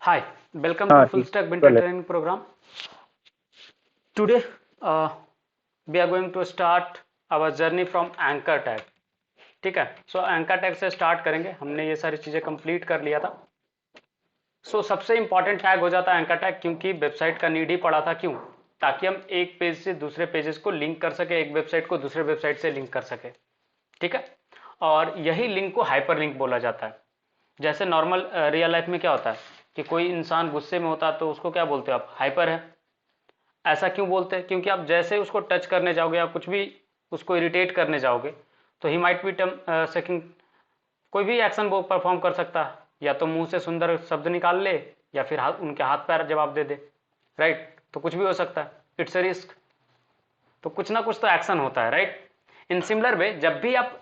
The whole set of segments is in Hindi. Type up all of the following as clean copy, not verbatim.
Hi, welcome to हाँ Full ठीक Stack Winter चले। Training Program. Today, we are going to start our journey from anchor tag. ठीक है, सो एंकर टैग से स्टार्ट करेंगे। हमने ये सारी चीज़ें कंप्लीट कर लिया था। सबसे इंपॉर्टेंट टैग हो जाता है एंकर टैग, क्योंकि वेबसाइट का नीड ही पड़ा था। क्यों? ताकि हम एक पेज से दूसरे पेजेस को लिंक कर सके, एक वेबसाइट को दूसरे वेबसाइट से लिंक कर सके। ठीक है, और यही लिंक को हाइपर लिंक बोला जाता है। जैसे नॉर्मल रियल लाइफ में क्या होता है कि कोई इंसान गुस्से में होता है तो उसको क्या बोलते हो आप? हाइपर है। ऐसा क्यों बोलते हैं? क्योंकि आप जैसे उसको टच करने जाओगे या कुछ भी उसको इरिटेट करने जाओगे तो ही माइट बी सेकंड, कोई भी एक्शन वो परफॉर्म कर सकता है। या तो मुंह से सुंदर शब्द निकाल ले, या फिर उनके हाथ पैर जवाब दे दे। राइट? तो कुछ भी हो सकता है, इट्स अ रिस्क। तो कुछ ना कुछ तो एक्शन होता है। राइट? इन सिमिलर वे, जब भी आप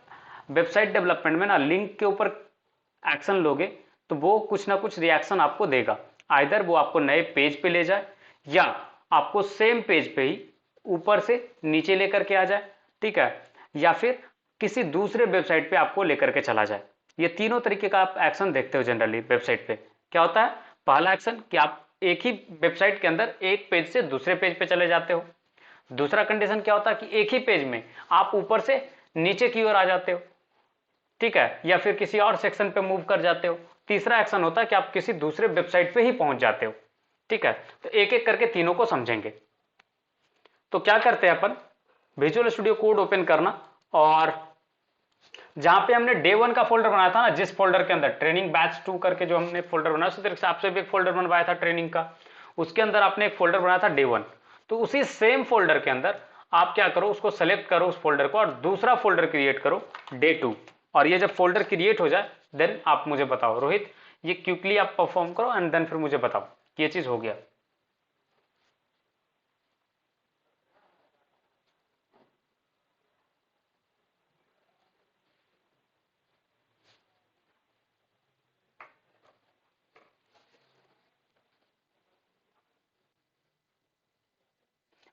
वेबसाइट डेवलपमेंट में ना लिंक के ऊपर एक्शन लोगे तो वो कुछ ना कुछ रिएक्शन आपको देगा। आइदर वो आपको नए पेज पे ले जाए, या आपको सेम पेज पे ही ऊपर से नीचे लेकर के आ जाए। ठीक है, या फिर किसी दूसरे वेबसाइट पे आपको लेकर के चला जाए। ये तीनों तरीके का आप एक्शन देखते हो जनरली वेबसाइट पे। क्या होता है? पहला एक्शन कि आप एक ही वेबसाइट के अंदर एक पेज से दूसरे पेज पे चले जाते हो। दूसरा कंडीशन क्या होता है कि एक ही पेज में आप ऊपर से नीचे की ओर आ जाते हो। ठीक है, या फिर किसी और सेक्शन पे मूव कर जाते हो। तीसरा एक्शन होता है कि आप किसी दूसरे वेबसाइट पे ही पहुंच जाते हो। ठीक है, तो एक एक करके तीनों को समझेंगे। तो क्या करते हैं अपन? विजुअल स्टूडियो कोड ओपन करना, और जहां पे हमने डे वन का फोल्डर बनाया था ना, जिस फोल्डर के अंदर ट्रेनिंग बैच 2 करके जो हमने फोल्डर बनाया, उसी तरीके से आपसे भी एक फोल्डर बनवाया था ट्रेनिंग का। उसके अंदर आपने एक फोल्डर बनाया था डे वन। तो उसी सेम फोल्डर के अंदर आप क्या करो, उसको सेलेक्ट करो उस फोल्डर को, और दूसरा फोल्डर क्रिएट करो डे 2। और ये जब फोल्डर क्रिएट हो जाए देन आप मुझे बताओ, रोहित ये क्विकली आप परफॉर्म करो एंड देन फिर मुझे बताओ कि ये चीज हो गया।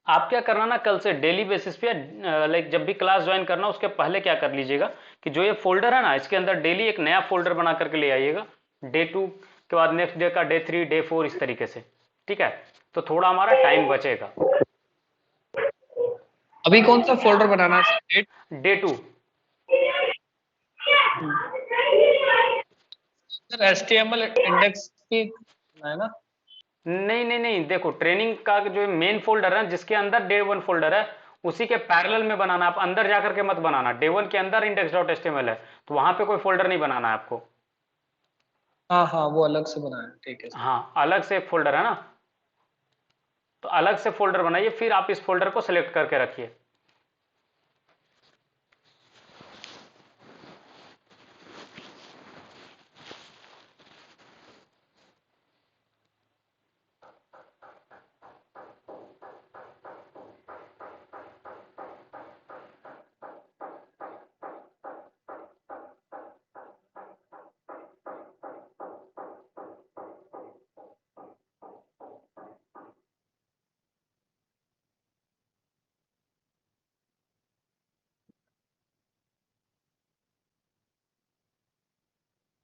आप क्या करना ना, कल से डेली बेसिस पे, लाइक जब भी क्लास ज्वाइन करना उसके पहले क्या कर लीजिएगा कि जो ये फोल्डर है ना, इसके अंदर डेली एक नया फोल्डर बना करके ले आइएगा। डे 2 के बाद नेक्स्ट डे का डे 3 डे 4 इस तरीके से। ठीक है, तो थोड़ा हमारा टाइम बचेगा। अभी कौन सा फोल्डर बनाना है sir? Day 2। Sir HTML index की है ना? नहीं नहीं नहीं, देखो ट्रेनिंग का जो मेन फोल्डर है जिसके अंदर डे 1 फोल्डर है, उसी के पैरेलल में बनाना। आप अंदर जाकर के मत बनाना। डे 1 के अंदर index dot H T M L है, तो वहां पे कोई फोल्डर नहीं बनाना है आपको। हाँ हाँ, वो अलग से बनाया है, ठीक है सर। हाँ, अलग से एक फोल्डर है ना, तो अलग से फोल्डर बनाइए, फिर आप इस फोल्डर को सिलेक्ट करके रखिए।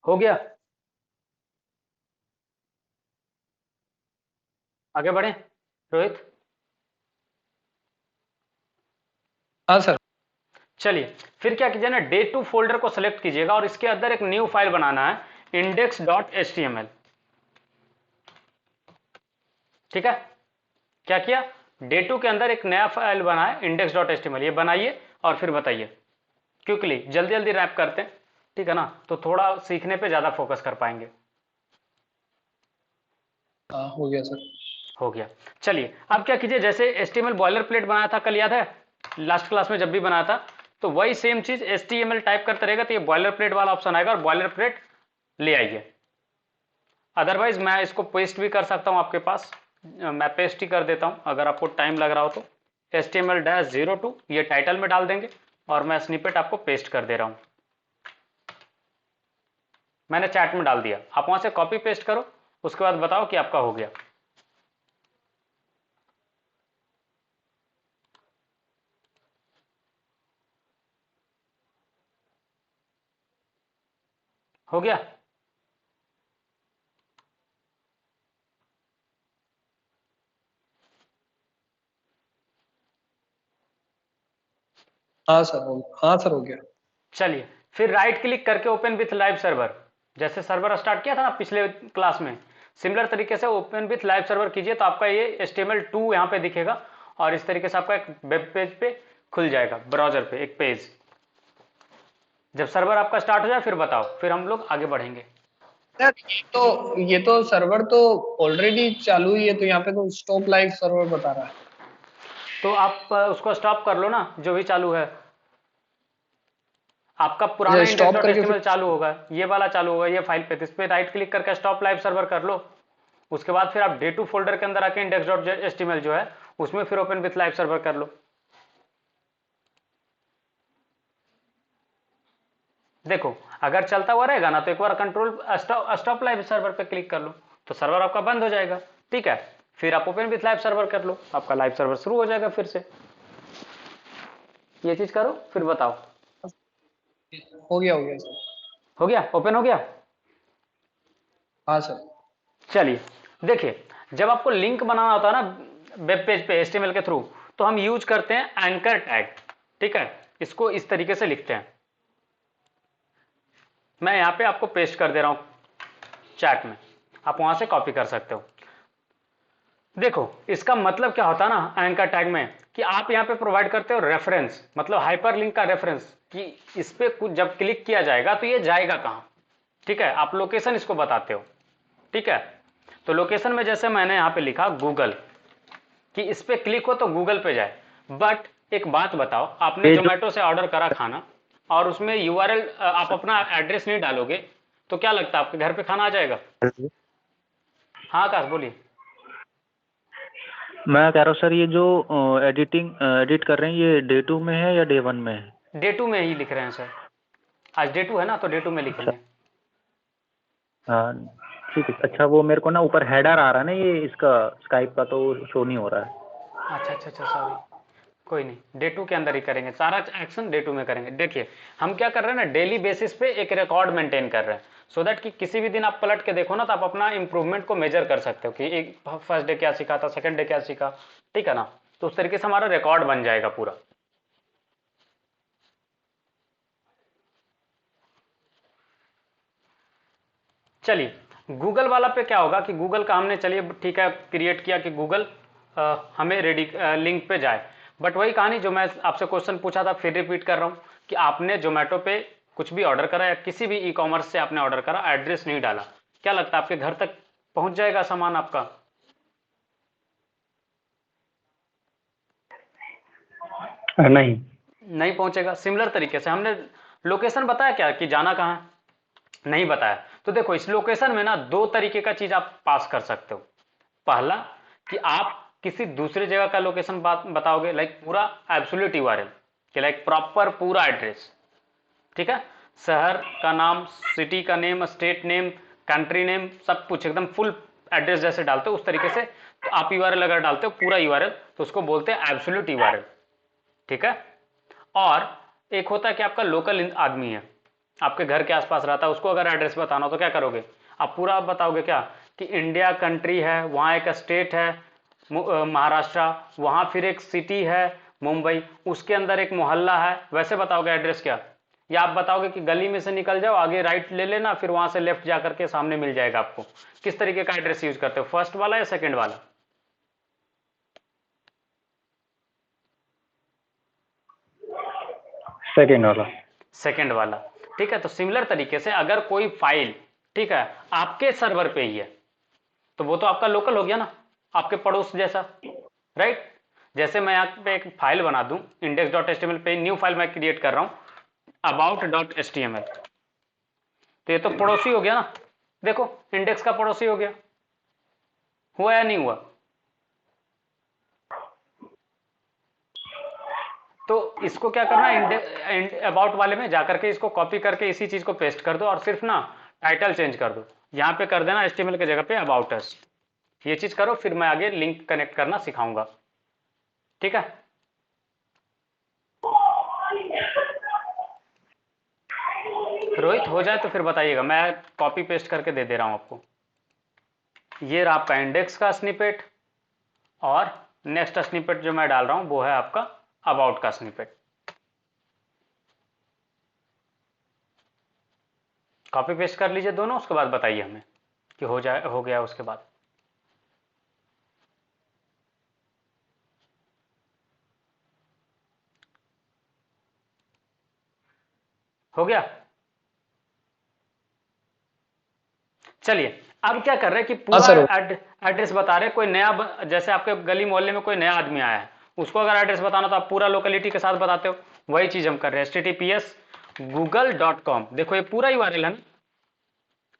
हो गया? आगे बढ़े रोहित? हाँ सर। चलिए, फिर क्या कीजिए ना, डे 2 फोल्डर को सिलेक्ट कीजिएगा और इसके अंदर एक न्यू फाइल बनाना है, index dot H T M L. ठीक है, क्या किया? डे 2 के अंदर एक नया फाइल बना है, index dot H T M L. ये बनाइए और फिर बताइए क्विकली, जल्दी जल्दी रैप करते हैं। ठीक है ना, तो थोड़ा सीखने पे ज्यादा फोकस कर पाएंगे। हाँ, हो गया सर। हो गया। चलिए, अब क्या कीजिए, जैसे एचटीएमएल बॉयलर प्लेट बनाया था कल, याद है लास्ट क्लास में जब भी बनाया था? तो वही सेम चीज एचटीएमएल टाइप करते रहेगा तो ये बॉयलर प्लेट वाला ऑप्शन आएगा, और बॉयलर प्लेट ले आइए। अदरवाइज मैं इसको पेस्ट भी कर सकता हूं आपके पास। मैं पेस्ट ही कर देता हूं अगर आपको टाइम लग रहा हो तो। HTML-02 ये टाइटल में डाल देंगे, और मैं स्निपेट आपको पेस्ट कर दे रहा हूं। मैंने चैट में डाल दिया, आप वहां से कॉपी पेस्ट करो, उसके बाद बताओ कि आपका हो गया। हो गया? हाँ सर हो गया, हाँ सर हो गया। चलिए, फिर राइट क्लिक करके ओपन विथ लाइव सर्वर, जैसे सर्वर स्टार्ट किया था ना पिछले क्लास में, सिमिलर तरीके से ओपन विथ लाइव सर्वर कीजिए तो आपका ये HTML2 यहाँ पे दिखेगा और इस तरीके से आपका एक वेब पेज पे खुल जाएगा, ब्राउजर पे एक पेज। जब सर्वर आपका स्टार्ट हो जाए फिर बताओ, फिर हम लोग आगे बढ़ेंगे। सर ये तो सर्वर तो ऑलरेडी चालू ही है, तो यहाँ पे तो स्टॉप लाइव सर्वर बता रहा है। तो आप उसको स्टॉप कर लो ना, जो भी चालू है आपका पुराना अच्छा इंडेक्स स्टॉप डॉट करके एच फिर। चालू होगा, ये वाला चालू होगा, ये फाइल पे, तो इस पर राइट क्लिक करके स्टॉप लाइव सर्वर कर लो। उसके बाद फिर आप डे टू फोल्डर के अंदर आके इंडेक्स डॉट एच जो है उसमें फिर ओपन विथ लाइव सर्वर कर लो। देखो, अगर चलता हुआ रहेगा ना तो एक बार कंट्रोल स्टॉप लाइव सर्वर पे क्लिक कर लो तो सर्वर आपका बंद हो जाएगा। ठीक है, फिर आप ओपन विथ लाइव सर्वर कर लो, आपका लाइव सर्वर शुरू हो जाएगा फिर से। ये चीज करो फिर बताओ। हो गया सर। हो गया, ओपन हो गया। हाँ सर। चलिए, देखिए, जब आपको लिंक बनाना होता है ना वेब पेज पे HTML के थ्रू, तो हम यूज करते हैं एंकर टैग। ठीक है, इसको इस तरीके से लिखते हैं, मैं यहां पे आपको पेस्ट कर दे रहा हूं चैट में, आप वहां से कॉपी कर सकते हो। देखो, इसका मतलब क्या होता है ना एंकर टैग में, कि आप यहां पे प्रोवाइड करते हो रेफरेंस, मतलब हाइपरलिंक का रेफरेंस, कि इस पे कुछ जब क्लिक किया जाएगा तो ये जाएगा कहां। ठीक है, आप लोकेशन इसको बताते हो। ठीक है, तो लोकेशन में जैसे मैंने यहां पे लिखा गूगल, कि इस पे क्लिक हो तो गूगल पे जाए। बट एक बात बताओ, आपने ये जो जोमेटो से ऑर्डर करा खाना और उसमें URL आप अपना एड्रेस नहीं डालोगे, तो क्या लगता है आपके घर पे खाना आ जाएगा? हाँ आकाश बोलिए। मैं कह रहा हूँ सर, ये जो एडिट कर रहे हैं, ये डे 2 में है या डे 1 में है? डे टू में ही लिख रहे हैं सर, आज डे टू है ना तो डे टू में अच्छा। लिखेंगे। हाँ ठीक है। अच्छा, वो मेरे को ना ऊपर हेडर आ रहा है ना ये इसका स्काइप का, तो शो नहीं हो रहा है। अच्छा अच्छा अच्छा, सॉरी, कोई नहीं, डे टू के अंदर ही करेंगे सारा एक्शन, डे टू में करेंगे। देखिए, हम क्या कर रहे हैं ना, डेली बेसिस पे एक रिकॉर्ड मेंटेन कर रहे हैं, सो दैट कि किसी भी दिन आप पलट के देखो ना तो आप अपना इंप्रूवमेंट को मेजर कर सकते हो कि एक फर्स्ट डे क्या सीखा था, सेकंड डे क्या सीखा। ठीक है ना, तो उस तरीके से हमारा रिकॉर्ड बन जाएगा पूरा। चलिए, गूगल वाला पे क्या होगा कि गूगल का हमने, चलिए ठीक है, क्रिएट किया कि गूगल हमें रेडी लिंक पे जाए। बट वही कहानी जो मैं आपसे क्वेश्चन पूछा था फिर रिपीट कर रहा हूं, कि आपने जोमेटो पे कुछ भी ऑर्डर करा या किसी भी ई-कॉमर्स से आपने ऑर्डर करा, एड्रेस नहीं डाला, क्या लगता है आपके घर तक पहुंच जाएगा सामान आपका? नहीं। नहीं पहुंचेगा। सिमिलर तरीके से हमने लोकेशन बताया क्या कि जाना कहाँ है, नहीं बताया। तो देखो, इस लोकेशन में ना दो तरीके का चीज आप पास कर सकते हो। पहला, कि आप किसी दूसरे जगह का लोकेशन बताओगे, लाइक पूरा एब्सोल्यूट यूआरएल, कि लाइक प्रॉपर पूरा एड्रेस। ठीक है, शहर का नाम, सिटी का name, state name, country name, सब कुछ एकदम फुल एड्रेस जैसे डालते हो उस तरीके से। तो आप यूआरएल अगर डालते हो पूरा यूआरएल तो उसको बोलते हैं एब्सोल्यूट यूआरएल। ठीक है, और एक होता है कि आपका लोकल आदमी है, आपके घर के आसपास रहता है, उसको अगर एड्रेस बताना हो तो क्या करोगे, आप पूरा बताओगे क्या, कि इंडिया कंट्री है, वहाँ एक स्टेट है महाराष्ट्र, वहाँ फिर एक सिटी है मुंबई, उसके अंदर एक मोहल्ला है, वैसे बताओगे एड्रेस क्या? या आप बताओगे कि गली में से निकल जाओ, आगे राइट ले लेना, फिर वहाँ से लेफ्ट जा करके सामने मिल जाएगा आपको? किस तरीके का एड्रेस यूज करते हो, फर्स्ट वाला या सेकेंड वाला? सेकेंड वाला। सेकेंड वाला। ठीक है, तो सिमिलर तरीके से अगर कोई फाइल, ठीक है, आपके सर्वर पे ही है तो वो तो आपका लोकल हो गया ना, आपके पड़ोस जैसा, राइट? जैसे मैं यहाँ पे एक फाइल बना दूं index.html पे, न्यू फाइल मैं क्रिएट कर रहा हूं about.html, तो ये तो पड़ोसी हो गया ना, देखो इंडेक्स का पड़ोसी हो गया, हुआ या नहीं हुआ? तो इसको क्या करना है, अबाउट वाले में जाकर के इसको कॉपी करके इसी चीज को पेस्ट कर दो और सिर्फ ना टाइटल चेंज कर दो, यहाँ पे कर देना HTML की जगह पे अबाउट अस। ये चीज करो, फिर मैं आगे लिंक कनेक्ट करना सिखाऊंगा। ठीक है, रोहित हो जाए तो फिर बताइएगा, मैं कॉपी पेस्ट करके दे रहा हूं आपको। ये रहा आपका इंडेक्स का स्निपेट, और नेक्स्ट स्निपेट जो मैं डाल रहा हूं वो है आपका अबाउट का स्निपेट। कॉपी पेस्ट कर लीजिए दोनों, उसके बाद बताइए हमें कि हो गया उसके बाद। हो गया। चलिए, अब क्या कर रहे हैं कि हाँ पूरा सर। एड्रेस बता रहे हैं। कोई नया जैसे आपके गली मोहल्ले में कोई नया आदमी आया है, उसको अगर एड्रेस बताना तो आप पूरा लोकेलिटी के साथ बताते हो। वही चीज हम कर रहे हैं, https://google.com। देखो ये पूरा यूआरएल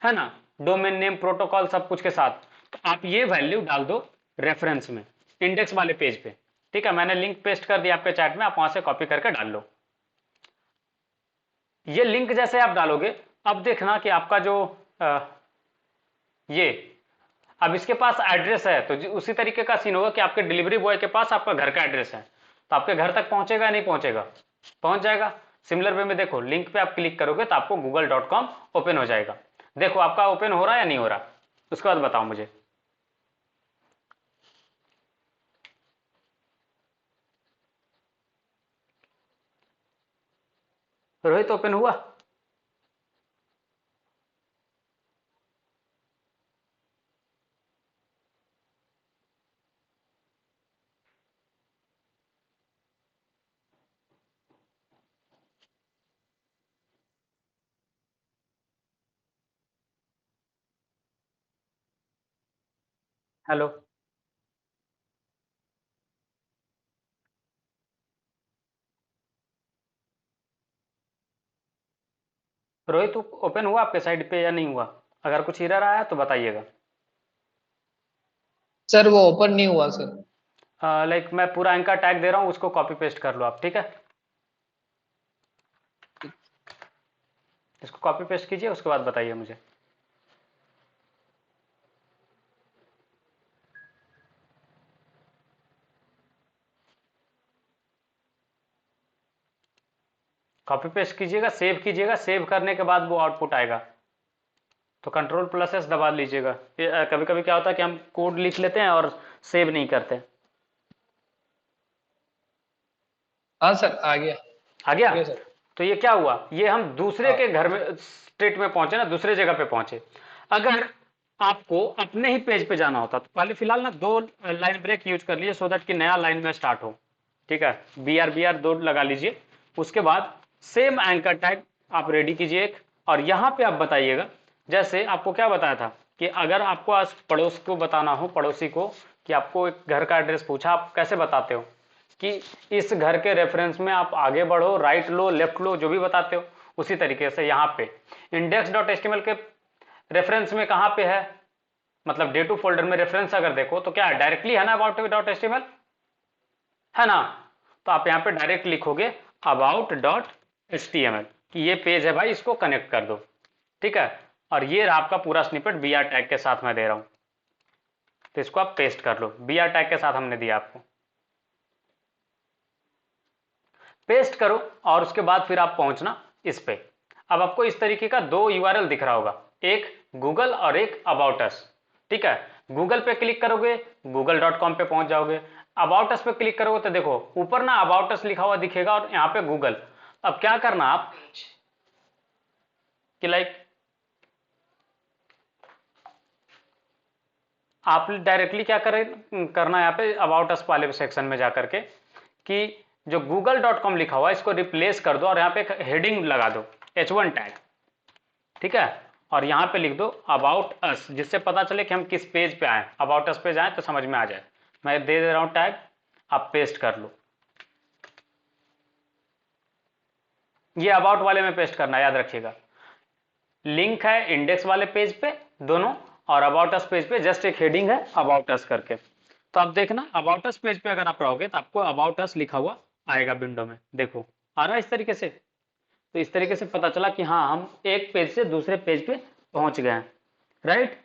है ना, डोमेन नेम प्रोटोकॉल सब कुछ के साथ। तो आप ये वैल्यू डाल दो रेफरेंस में, इंडेक्स वाले पेज पे। ठीक है, मैंने लिंक पेस्ट कर दिया आपके चैट में, आप वहां से कॉपी करके डाल लो। ये लिंक जैसे आप डालोगे, अब देखना कि आपका जो ये अब इसके पास एड्रेस है, तो उसी तरीके का सीन होगा कि आपके डिलीवरी बॉय के पास आपका घर का एड्रेस है, तो आपके घर तक पहुंचेगा या नहीं पहुंचेगा? पहुंच जाएगा। सिमिलर वे में देखो, लिंक पे आप क्लिक करोगे तो आपको google.com ओपन हो जाएगा। देखो आपका ओपन हो रहा है या नहीं हो रहा, उसके बाद बताओ मुझे। रोहित ओपन हुआ? हेलो रोहित, ओपन हुआ आपके साइड पे या नहीं हुआ? अगर कुछ एरर आया तो बताइएगा। सर वो ओपन नहीं हुआ सर। लाइक मैं पूरा एंकर टैग दे रहा हूँ, उसको कॉपी पेस्ट कर लो आप, ठीक है? इसको कॉपी पेस्ट कीजिए, उसके बाद बताइए मुझे। कॉपी पेस्ट कीजिएगा, सेव कीजिएगा, सेव करने के बाद वो आउटपुट आएगा। तो कंट्रोल+S दबा लीजिएगा। कभी कभी क्या होता है कि हम कोड लिख लेते हैं और सेव नहीं करते। हाँ सर, आ गया। आ गया? ठीक है सर। तो ये क्या हुआ, ये हम दूसरे हाँ के घर में स्टेट में पहुंचे ना, दूसरे जगह पे पहुंचे। अगर आपको अपने ही पेज पे जाना होता तो पहले फिलहाल ना दो लाइन ब्रेक यूज कर लीजिए, सो दैट कि नया लाइन में स्टार्ट हो। ठीक है, BR दो लगा लीजिए। उसके बाद सेम एंकर टैग आप रेडी कीजिए एक, और यहां पे आप बताइएगा, जैसे आपको क्या बताया था कि अगर आपको आज पड़ोस को बताना हो, पड़ोसी को, कि आपको एक घर का एड्रेस पूछा, आप कैसे बताते हो कि इस घर के रेफरेंस में आप आगे बढ़ो, राइट लो, लेफ्ट लो, जो भी बताते हो उसी तरीके से यहाँ पे index.html के रेफरेंस में कहाँ पे है, मतलब डे टू फोल्डर में रेफरेंस अगर देखो तो क्या है, डायरेक्टली है ना about.html, है ना? तो आप यहाँ पे डायरेक्ट लिखोगे about.html कि ये पेज है भाई, इसको कनेक्ट कर दो। ठीक है, और ये आपका पूरा स्निपेट BR टैग के साथ मैं दे रहा हूं, तो इसको आप पेस्ट कर लो। BR टैग के साथ हमने दिया आपको, पेस्ट करो, और उसके बाद फिर आप पहुंचना इस पे। अब आपको इस तरीके का दो यूआरएल दिख रहा होगा, एक गूगल और एक अबाउट अस। ठीक है, गूगल पे क्लिक करोगे google.com पे पहुंच जाओगे। अबाउट अस पे क्लिक करोगे तो देखो ऊपर ना अबाउट अस लिखा हुआ दिखेगा और यहाँ पे गूगल। अब क्या करना आप कि लाइक आप डायरेक्टली क्या करें करना यहाँ पे अबाउट अस वाले सेक्शन में जाकर के कि जो google.com लिखा हुआ है इसको रिप्लेस कर दो और यहाँ पे एक हेडिंग लगा दो, H1 टैग। ठीक है, और यहाँ पे लिख दो अबाउट अस, जिससे पता चले कि हम किस पेज पे आए, अबाउट अस पे जाए तो समझ में आ जाए। मैं दे दे रहा हूँ टैग, आप पेस्ट कर लो। ये अबाउट वाले में पेस्ट करना, याद रखिएगा। लिंक है इंडेक्स वाले पेज पे दोनों, और अबाउट अस पेज पे जस्ट एक हेडिंग है अबाउट अस करके। तो आप देखना अबाउट अस पेज पे अगर आप रहोगे तो आपको अबाउट अस लिखा हुआ आएगा विंडो में, देखो आ रहा है इस तरीके से। तो इस तरीके से पता चला कि हाँ हम एक पेज से दूसरे पेज पे पहुंच गए हैं, राइट?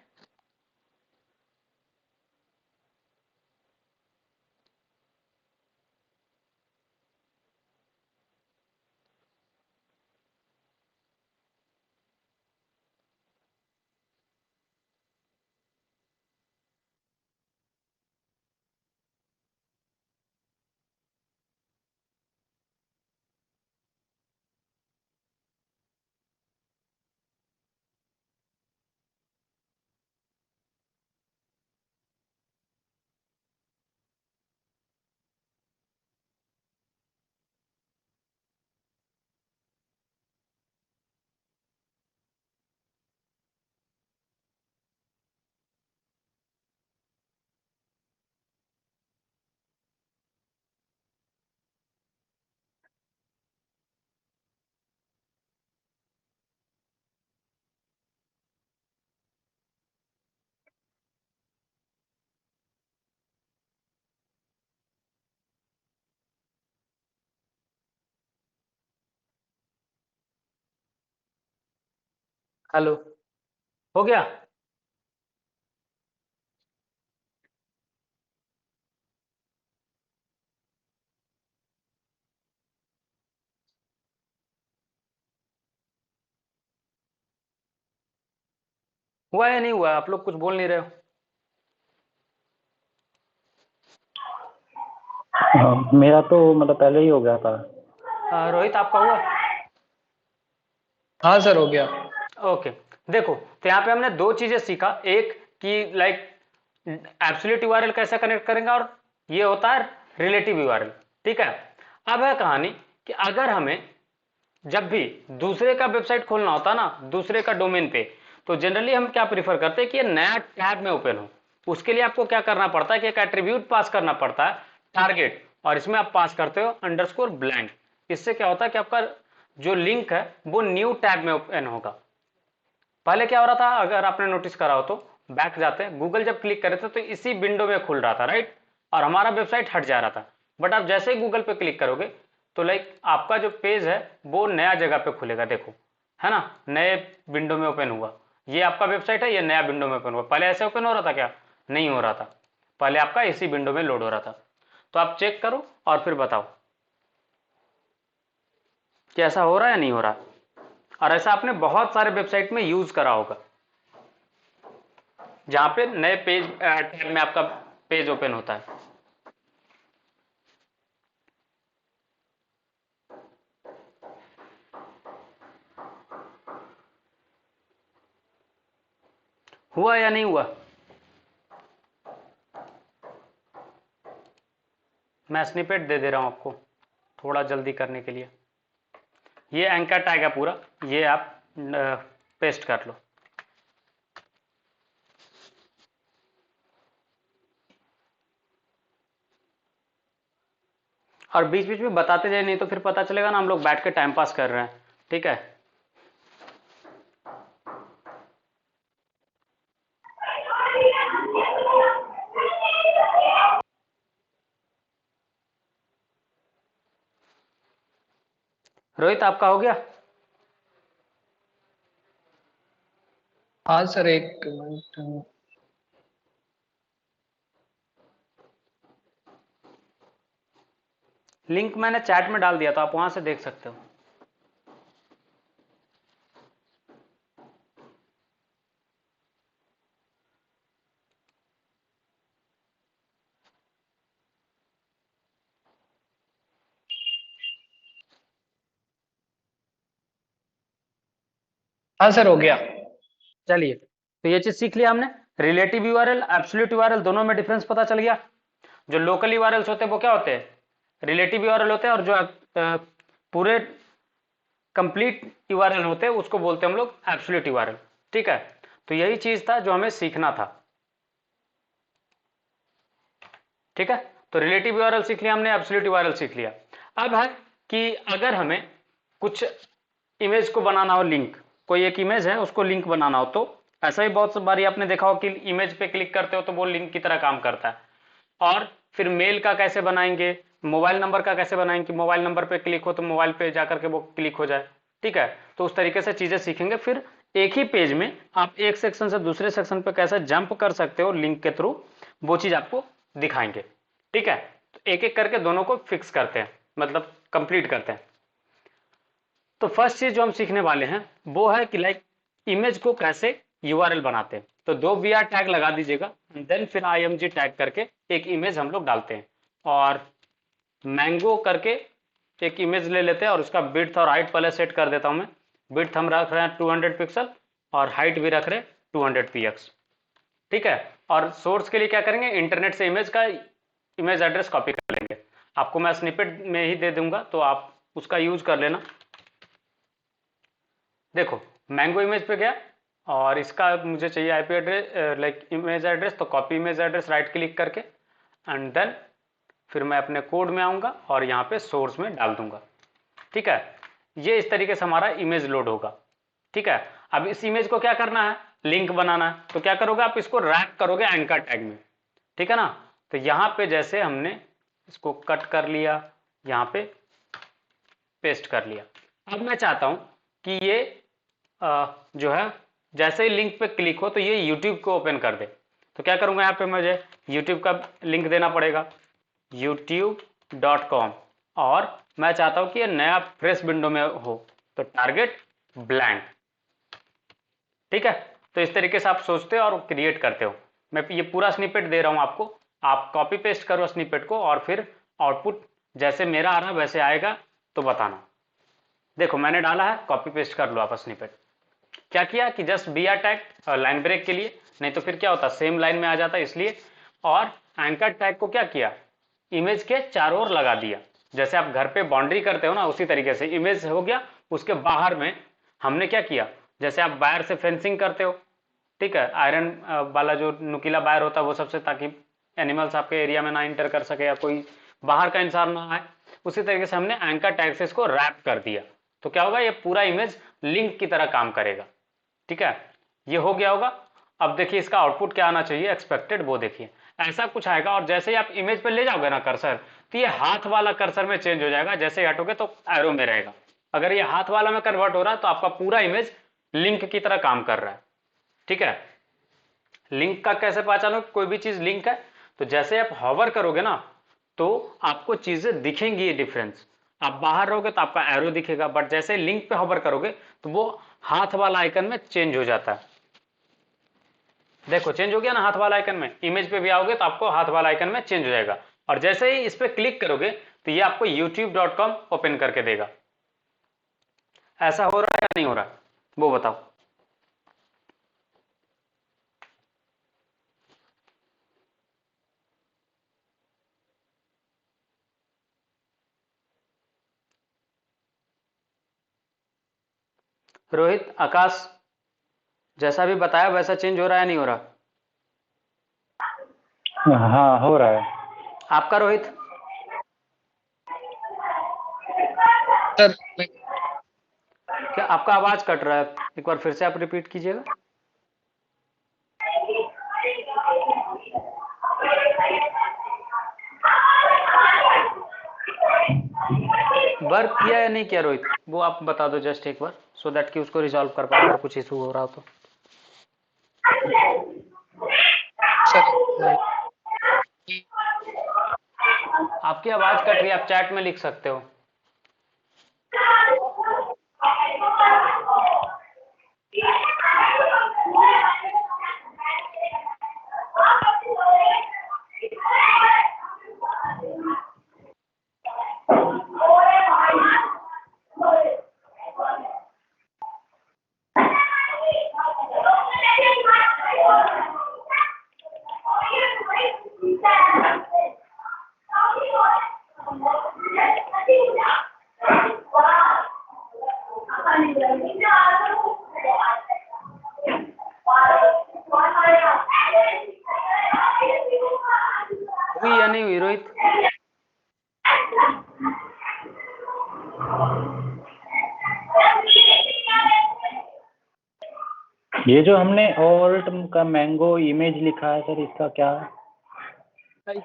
हेलो, हो गया? हुआ या नहीं हुआ? आप लोग कुछ बोल नहीं रहे हो। हाँ, मेरा तो मतलब पहले ही हो गया था। रोहित, आपका हुआ? हाँ सर, हो गया। ओके। देखो, तो यहाँ पे हमने दो चीजें सीखा। एक कि लाइक एब्सोल्यूट यूआरएल कैसे कनेक्ट करेंगे, और ये होता है रिलेटिव यूआरएल। ठीक है। अब है कहानी कि अगर हमें जब भी दूसरे का वेबसाइट खोलना होता है ना, दूसरे का डोमेन पे, तो जनरली हम क्या प्रीफर करते हैं कि ये नया टैब में ओपन हो। उसके लिए आपको क्या करना पड़ता है कि एक एट्रीब्यूट पास करना पड़ता है, टारगेट, और इसमें आप पास करते हो अंडरस्कोर ब्लैंक। इससे क्या होता है कि आपका जो लिंक है वो न्यू टैब में ओपन होगा। पहले क्या हो रहा था, अगर आपने नोटिस करा हो तो, बैक जाते हैं, गूगल जब क्लिक करे थे तो इसी विंडो में खुल रहा था, राइट, और हमारा वेबसाइट हट जा रहा था। बट आप जैसे ही गूगल पे क्लिक करोगे तो लाइक आपका जो पेज है वो नया जगह पे खुलेगा, देखो, है ना, नए विंडो में ओपन हुआ। ये आपका वेबसाइट है, ये नया विंडो में ओपन हुआ। पहले ऐसे ओपन हो रहा था क्या? नहीं हो रहा था। पहले आपका इसी विंडो में लोड हो रहा था। तो आप चेक करो और फिर बताओ कि ऐसा हो रहा है या नहीं हो रहा। और ऐसा आपने बहुत सारे वेबसाइट में यूज करा होगा, जहां पे नए पेज टैब में आपका पेज ओपन होता है। हुआ या नहीं हुआ? मैं स्निपेट दे दे रहा हूं आपको थोड़ा जल्दी करने के लिए। ये एंकर टैग है पूरा, ये आप पेस्ट कर लो। और बीच बीच में बताते जाए, नहीं तो फिर पता चलेगा ना हम लोग बैठ के टाइम पास कर रहे हैं। ठीक है। रोहित, आपका हो गया? हाँ सर, एक मिनट। लिंक मैंने चैट में डाल दिया तो आप वहां से देख सकते हो। हाँ सर, हो गया। चलिए, तो ये चीज सीख लिया हमने। रिलेटिव यूआरएल, एब्सोल्यूट यूआरएल, दोनों में डिफरेंस पता चल गया। जो लोकल यूआरएल्स होते हैं वो क्या होते हैं? रिलेटिव यूआरएल होते हैं, और जो पूरे कंप्लीट यूआरएल होते हैं उसको बोलते हैं हम लोग एब्सोल्यूट यूआरएल। ठीक है। तो यही चीज था जो हमें सीखना था। ठीक है। तो रिलेटिव यूआरएल सीख लिया हमने, एब्सोल्यूट यूआरएल सीख लिया। अब है कि अगर हमें कुछ इमेज को बनाना हो, लिंक, कोई एक इमेज है उसको लिंक बनाना हो, तो ऐसा ही बहुत बारी आपने देखा हो कि इमेज पे क्लिक करते हो तो वो लिंक की तरह काम करता है। और फिर मेल का कैसे बनाएंगे, मोबाइल नंबर का कैसे बनाएंगे, मोबाइल नंबर पे क्लिक हो तो मोबाइल पे जाकर के वो क्लिक हो जाए। ठीक है। तो उस तरीके से चीजें सीखेंगे। फिर एक ही पेज में आप एक सेक्शन से दूसरे सेक्शन पे कैसे जंप कर सकते हो लिंक के थ्रू, वो चीज आपको दिखाएंगे। ठीक है। तो एक एक करके दोनों को फिक्स करते हैं, मतलब कंप्लीट करते हैं। तो फर्स्ट चीज जो हम सीखने वाले हैं वो है कि लाइक इमेज को कैसे यूआरएल बनाते हैं। तो दो वी आर टैग लगा दीजिएगा, देन फिर IMG टैग करके एक इमेज हम लोग डालते हैं। और मैंगो करके एक इमेज ले लेते हैं, और उसका विड्थ और हाइट पहले सेट कर देता हूं मैं। विड्थ हम रख रहे हैं 200 पिक्सल, और हाइट भी रख रहे हैं 200 px। ठीक है। और सोर्स के लिए क्या करेंगे, इंटरनेट से इमेज एड्रेस कॉपी कर लेंगे। आपको मैं स्निपेट में ही दे दूंगा तो आप उसका यूज कर लेना। देखो, मैंगो इमेज पे गया, और इसका मुझे चाहिए IP address, like image address, तो copy image address right click करके, एंड देन फिर मैं अपने कोड में आऊंगा और यहाँ पे सोर्स में डाल दूंगा। ठीक है। ये इस तरीके से हमारा इमेज लोड होगा। ठीक है। अब इस इमेज को क्या करना है, लिंक बनाना है। तो क्या करोगे आप, इसको रैप करोगे एंकर टैग में। ठीक है ना। तो यहाँ पे जैसे हमने इसको कट कर लिया, यहाँ पे पेस्ट कर लिया। अब मैं चाहता हूं कि ये जो है जैसे ही लिंक पे क्लिक हो तो ये यूट्यूब को ओपन कर दे। तो क्या करूंगा, यहाँ पे मुझे यूट्यूब का लिंक देना पड़ेगा, youtube.com, और मैं चाहता हूं कि ये नया फ्रेश विंडो में हो, तो टारगेट ब्लैंक। ठीक है, तो इस तरीके से आप सोचते हो और क्रिएट करते हो। मैं ये पूरा स्निपेट दे रहा हूं आपको, आप कॉपी पेस्ट करो स्निपेट को और फिर आउटपुट जैसे मेरा आ रहा है वैसे आएगा तो बताना। देखो मैंने डाला है, कॉपी पेस्ट कर लो आप स्निपेट। क्या किया कि just B R tag line break के लिए, नहीं तो फिर क्या होता सेम लाइन में आ जाता इसलिए। और एंकर टैग को क्या किया, इमेज के चारों ओर लगा दिया। जैसे आप घर पे बाउंड्री करते हो ना, उसी तरीके से इमेज हो गया, उसके बाहर में हमने क्या किया, जैसे आप वायर से फेंसिंग करते हो, ठीक है, आयरन वाला जो नुकीला वायर होता है वो सबसे, ताकि एनिमल्स आपके एरिया में ना इंटर कर सके या कोई बाहर का इंसान ना आए, उसी तरीके से हमने एंकर टैग से इसको रैप कर दिया। तो क्या होगा, ये पूरा इमेज लिंक की तरह काम करेगा। ठीक है, ये हो गया होगा। अब देखिए इसका आउटपुट क्या आना चाहिए एक्सपेक्टेड, वो देखिए ऐसा कुछ आएगा। और जैसे ही आप इमेज पे ले जाओगे ना कर्सर, तो ये हाथ वाला कर्सर में चेंज हो जाएगा, जैसे ही हटोगे तो एरो में रहेगा। अगर ये हाथ वाला में कन्वर्ट हो रहा है तो आपका पूरा इमेज लिंक की तरह काम कर रहा है। ठीक है, लिंक का कैसे पहचानो कोई भी चीज लिंक है, तो जैसे आप हॉवर करोगे ना तो आपको चीजें दिखेंगी, ये डिफरेंस। आप बाहर रहोगे तो आपका एरो दिखेगा, बट जैसे लिंक पे हॉवर करोगे तो वो हाथ वाला आइकन में चेंज हो जाता है। देखो चेंज हो गया ना हाथ वाला आइकन में, इमेज पे भी आओगे तो आपको हाथ वाला आइकन में चेंज हो जाएगा। और जैसे ही इस पे क्लिक करोगे तो ये आपको youtube.com ओपन करके देगा। ऐसा हो रहा है या नहीं हो रहा, वो बताओ। रोहित, आकाश, जैसा भी बताया वैसा चेंज हो रहा है नहीं हो रहा हाँ हो रहा है। आपका रोहित? सर क्या आपका आवाज कट रहा है, एक बार फिर से आप रिपीट कीजिएगा। वर्क किया या नहीं किया रोहित, वो आप बता दो जस्ट एक बार, सो दैट कि उसको रिजॉल्व कर पाए अगर कुछ इशू हो रहा हो तो। सर आपकी आवाज कट रही है, आप चैट में लिख सकते हो। हुई या नहीं हुई रोहित? ये जो हमने ऑल्ट का मैंगो इमेज लिखा है सर, इसका क्या है?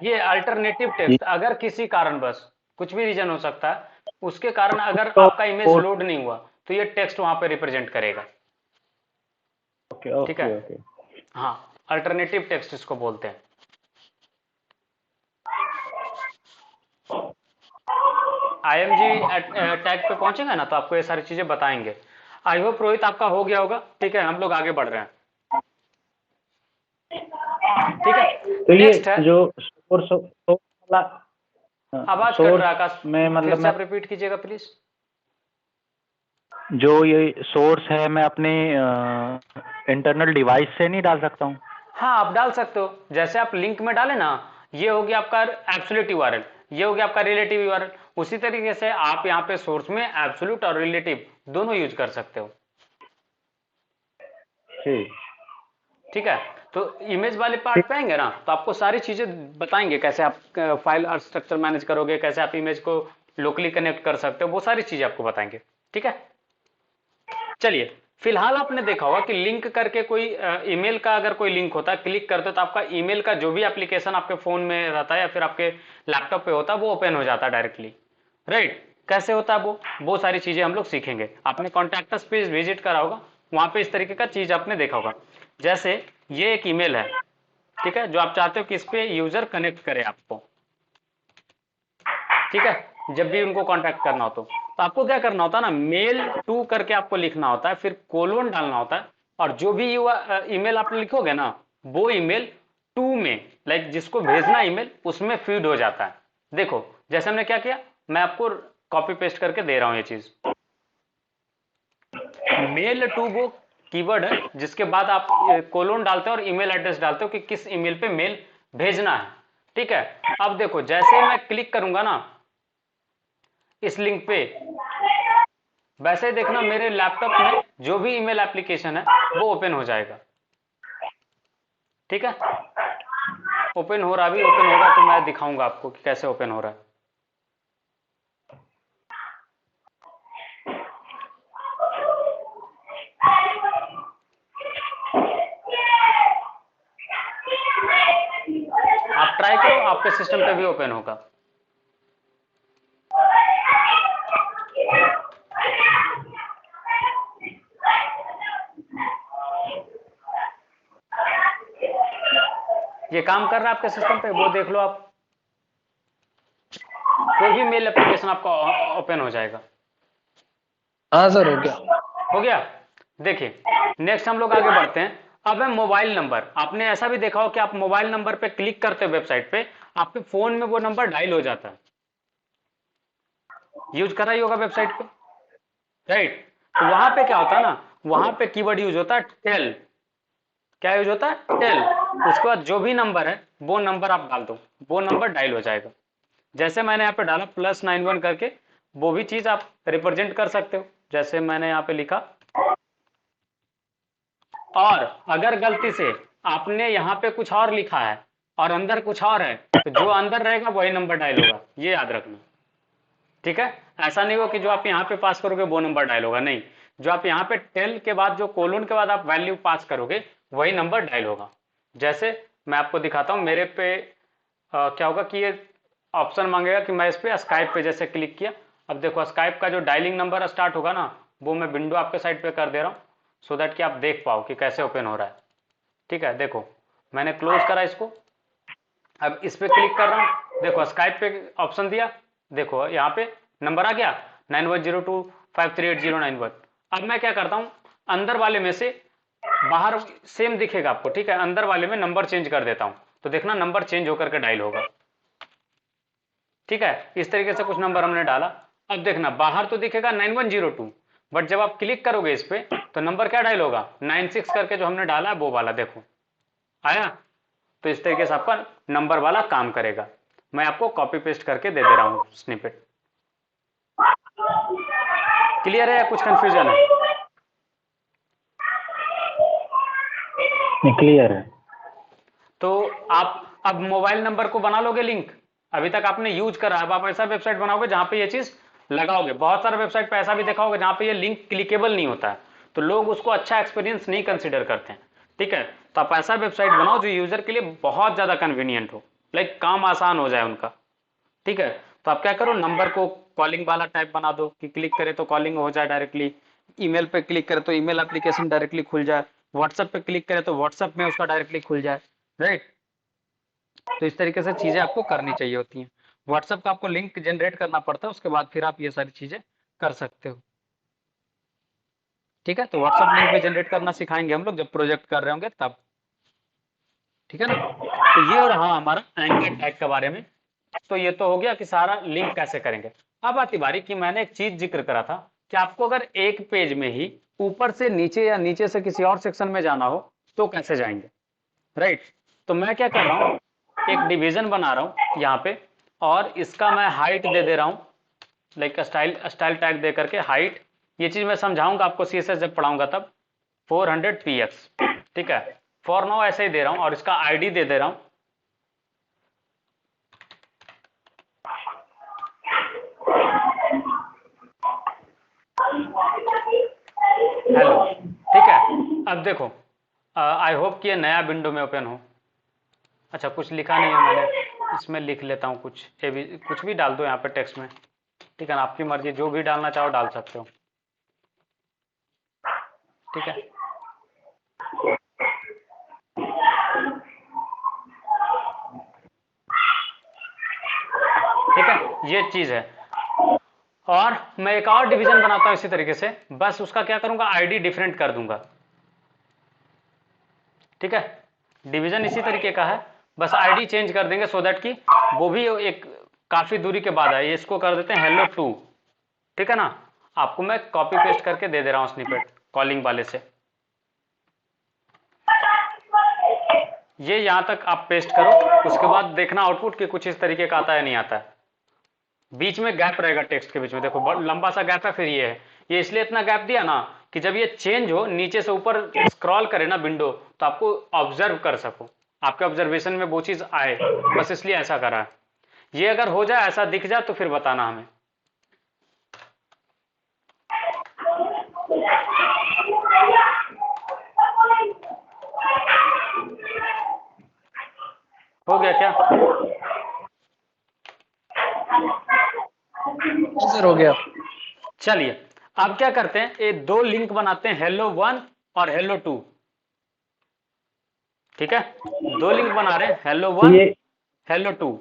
ये अल्टरनेटिव टेक्स्ट, अगर किसी कारणवश, कुछ भी रीजन हो सकता है, उसके कारण अगर तो आपका इमेज लोड नहीं हुआ तो ये टेक्स्ट वहां पे रिप्रेजेंट करेगा। ओके ठीक है, ओके ओके। हाँ, अल्टरनेटिव टेक्स्ट इसको बोलते हैं। IMG टैग पे पहुंचेगा ना तो आपको ये सारी चीजें बताएंगे। आई होप रोहित आपका हो गया होगा। ठीक है, हम लोग आगे बढ़ रहे हैं। ठीक है, तो ये नेक्स्ट है, जो सोर्स वाला आवाज कट रहा है सोर्स आकाश, में फिर मतलब से मैं आप रिपीट कीजिएगा प्लीज। जो ये सोर्स है मैं अपने इंटरनल डिवाइस से नहीं डाल सकता हूँ? हाँ आप डाल सकते हो, जैसे आप लिंक में डाले ना, ये हो गया आपका एब्सोल्यूट यूआरएल, ये हो गया आपका रिलेटिव यूआरएल। उसी तरीके से आप यहाँ पे सोर्स में एब्सोल्यूट और रिलेटिव दोनों यूज कर सकते हो। ठीक। ठीक है, तो इमेज वाले पार्ट पे आएंगे ना तो आपको सारी चीजें बताएंगे, कैसे आप फाइल और स्ट्रक्चर मैनेज करोगे, कैसे आप इमेज को लोकली कनेक्ट कर सकते हो, वो सारी चीजें आपको बताएंगे। ठीक है, चलिए, फिलहाल आपने देखा होगा कि लिंक करके कोई ईमेल का अगर कोई लिंक होता है, क्लिक करते हो तो आपका ईमेल का जो भी एप्लीकेशन आपके फोन में रहता है या फिर आपके लैपटॉप पे होता है वो ओपन हो जाता है डायरेक्टली। राइट, कैसे होता है वो सारी चीजें हम लोग सीखेंगे। आपने कॉन्टैक्ट अस पेज विजिट करा होगा, वहां पे इस तरीके का चीज आपने देखा होगा। जैसे ये एक ईमेल है, ठीक है, जो आप चाहते हो कि इस पे यूजर कनेक्ट करे आपको, ठीक है, जब भी उनको कांटेक्ट करना हो तो आपको क्या करना होता है ना, मेल टू करके आपको लिखना होता है, फिर कोलोन डालना होता है, और जो भी ईमेल आप लिखोगे ना, वो ईमेल टू में, लाइक जिसको भेजना ईमेल उसमें फीड हो जाता है। देखो जैसे हमने क्या किया, मैं आपको कॉपी पेस्ट करके दे रहा हूं ये चीज। मेल टू वो कीवर्ड है जिसके बाद आप कोलोन डालते हो और ईमेल एड्रेस डालते हो कि किस ईमेल पे मेल भेजना है, ठीक है। अब देखो जैसे मैं क्लिक करूंगा ना इस लिंक पे, वैसे ही देखना मेरे लैपटॉप में जो भी ईमेल एप्लीकेशन है वो ओपन हो जाएगा, ठीक है। ओपन हो रहा, अभी ओपन होगा तो मैं दिखाऊंगा आपको कि कैसे ओपन हो रहा है। आप ट्राई करो, आपके सिस्टम पे भी ओपन होगा। ये काम कर रहा है आपके सिस्टम पे, वो देख लो आप, कोई भी मेल एप्लीकेशन आपका ओपन हो जाएगा। हाँ सर, हो गया। हो गया। देखिए नेक्स्ट हम लोग आगे बढ़ते हैं। अब है मोबाइल नंबर। आपने ऐसा भी देखा हो कि आप मोबाइल नंबर पे क्लिक करते हो वेबसाइट पे, आपके फोन में वो नंबर डायल हो जाता है, यूज करा ही होगा वेबसाइट पे, राइट। तो वहां पे क्या होता है ना, वहां पे कीवर्ड यूज होता है टेल। क्या यूज होता है? टेल। उसके बाद जो भी नंबर है वो नंबर आप डाल दो, वो नंबर डायल हो जाएगा। जैसे मैंने यहाँ पे डाला +91 करके, वो भी चीज आप रिप्रेजेंट कर सकते हो, जैसे मैंने यहाँ पे लिखा। और अगर गलती से आपने यहाँ पे कुछ और लिखा है और अंदर कुछ और है, तो जो अंदर रहेगा वही नंबर डायल होगा, ये याद रखना, ठीक है। ऐसा नहीं हो कि जो आप यहाँ पे पास करोगे वो नंबर डायल होगा, नहीं, जो आप यहाँ पे टेल के बाद जो कोलोन के बाद आप वैल्यू पास करोगे वही नंबर डायल होगा। जैसे मैं आपको दिखाता हूँ मेरे पे क्या होगा कि ये ऑप्शन मांगेगा कि मैं इस पे स्काइप पे जैसे क्लिक किया, अब देखो स्काइप का जो डायलिंग नंबर स्टार्ट होगा ना, वो मैं विंडो आपके साइड पे कर दे रहा हूँ, सो दैट कि आप देख पाओ कि कैसे ओपन हो रहा है, ठीक है। देखो मैंने क्लोज करा इसको, अब इस पे क्लिक कर रहा हूँ, देखो स्काइप पे ऑप्शन दिया, देखो यहाँ पे नंबर आ गया 9102538091। अब मैं क्या करता हूँ, अंदर वाले में से बाहर सेम दिखेगा आपको, ठीक है, अंदर वाले में नंबर चेंज कर देता हूँ, तो देखना नंबर चेंज होकर के डायल होगा, ठीक है। इस तरीके से कुछ नंबर हमने डाला। अब देखना बाहर तो दिखेगा 9102, बट जब आप क्लिक करोगे इस पे तो नंबर क्या डायल होगा, 96 करके जो हमने डाला है वो वाला, देखो आया। तो इस तरीके से आपका नंबर वाला काम करेगा। मैं आपको कॉपी पेस्ट करके दे दे रहा हूं स्निपेट। क्लियर है या कुछ कंफ्यूजन है? क्लियर है। तो आप अब मोबाइल नंबर को बना लोगे लिंक, अभी तक आपने यूज करा, अब आप ऐसा वेबसाइट बनाओगे जहां पे ये चीज लगाओगे। बहुत सारे वेबसाइट पे ऐसा भी देखा होगा जहां पे ये लिंक क्लिकेबल नहीं होता है, तो लोग उसको अच्छा एक्सपीरियंस नहीं कंसिडर करते हैं, ठीक है। तो आप ऐसा वेबसाइट बनाओ जो यूजर के लिए बहुत ज्यादा कन्वीनियंट हो, लाइक काम आसान हो जाए उनका, ठीक है। तो आप क्या करो, नंबर को कॉलिंग वाला टाइप बना दो कि क्लिक करे तो कॉलिंग हो जाए डायरेक्टली, ईमेल पे क्लिक करे तो ईमेल एप्लीकेशन डायरेक्टली खुल जाए, व्हाट्सएप पे क्लिक करे तो व्हाट्सएप में उसका डायरेक्टली खुल जाए, राइट। तो इस तरीके से चीजें आपको करनी चाहिए होती हैं। व्हाट्सएप का आपको लिंक जनरेट करना पड़ता है, उसके बाद फिर आप ये सारी चीजें कर सकते हो, ठीक है। तो व्हाट्सएप लिंक भी जनरेट करना सिखाएंगे हम लोग जब प्रोजेक्ट कर रहे होंगे तब, ठीक है ना। तो ये और हाँ हमारा एंकर टैग के बारे में। तो ये तो हो गया कि सारा लिंक कैसे करेंगे। अब आती बारी कि मैंने एक चीज जिक्र करा था कि आपको अगर एक पेज में ही ऊपर से नीचे या नीचे से किसी और सेक्शन में जाना हो तो कैसे जाएंगे, राइट। तो मैं क्या कर रहा हूं, एक डिवीजन बना रहा हूं यहाँ पे, और इसका मैं हाइट दे दे रहा हूं, लाइक स्टाइल स्टाइल टैग दे करके हाइट। ये चीज मैं समझाऊंगा आपको CSS जब पढ़ाऊंगा तब। 400 px, ठीक है। फॉर नाउ ऐसे ही दे रहा हूं, और इसका आईडी दे दे रहा हूं हेलो, ठीक है। अब देखो आई होप कि ये नया विंडो में ओपन हो। अच्छा कुछ लिखा नहीं है मैंने, इसमें लिख लेता हूँ कुछ, ये भी कुछ भी डाल दो यहाँ पे टेक्स्ट में, ठीक है ना, आपकी मर्जी, जो भी डालना चाहो डाल सकते हो। ठीक है, ठीक है, ये चीज है। और मैं एक और डिवीजन बनाता हूं इसी तरीके से, बस उसका क्या करूंगा, आईडी डिफरेंट कर दूंगा। ठीक है, डिवीजन इसी तरीके का है, बस आईडी चेंज कर देंगे सो दैट कि वो भी एक काफी दूरी के बाद आए। इसको कर देते हैं हेलो टू। ठीक है ना, आपको मैं कॉपी पेस्ट करके दे दे रहा हूं स्निपेट कॉलिंग वाले से। ये यहां तक आप पेस्ट करो, उसके बाद देखना आउटपुट कि कुछ इस तरीके का आता है नहीं आता है। बीच में गैप रहेगा टेक्स्ट के बीच में, देखो लंबा सा गैप है, फिर ये है। ये इसलिए इतना गैप दिया ना कि जब ये चेंज हो, नीचे से ऊपर स्क्रॉल करे ना विंडो, तो आपको ऑब्जर्व कर सको, आपके ऑब्जर्वेशन में वो चीज आए, बस इसलिए ऐसा करा है। ये अगर हो जाए, ऐसा दिख जाए, तो फिर बताना हमें। हो गया क्या? सर हो गया। चलिए, अब क्या करते हैं, ये दो लिंक बनाते हैं, हेलो वन और हेलो टू। ठीक है, दो लिंक बना रहे हैं, हेलो वन ये hello two.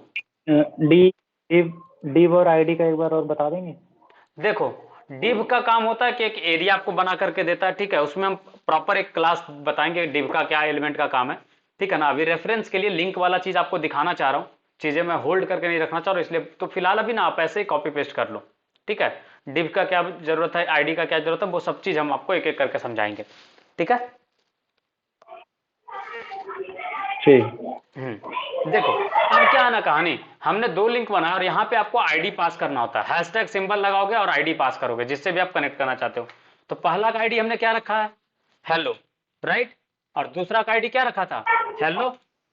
D div div और आईडी का एक बार और बता देंगे। देखो, डिव का काम होता है कि एक एरिया आपको बना करके देता है। ठीक है, उसमें हम प्रॉपर एक क्लास बताएंगे डिव का क्या एलिमेंट का काम है। ठीक है ना, अभी रेफरेंस के लिए लिंक वाला चीज आपको दिखाना चाह रहा हूँ, चीजें मैं होल्ड करके नहीं रखना चाह रहा हूँ, इसलिए तो फिलहाल अभी ना आप ऐसे ही कॉपी पेस्ट कर लो। ठीक है, डिव का क्या जरूरत है, आईडी का क्या जरूरत है, वो सब चीज हम आपको एक एक करके समझाएंगे। ठीक है, ठीक। देखो, अब क्या है ना कहानी, हमने दो लिंक बनाया और यहाँ पे आपको आईडी पास करना होता है। हैशटैग सिंबल लगाओगे और आईडी पास करोगे, जिससे भी आप कनेक्ट करना चाहते हो। तो पहला का आईडी हमने क्या रखा है, हेलो, राइट, और दूसरा का आईडी क्या रखा था, हेलो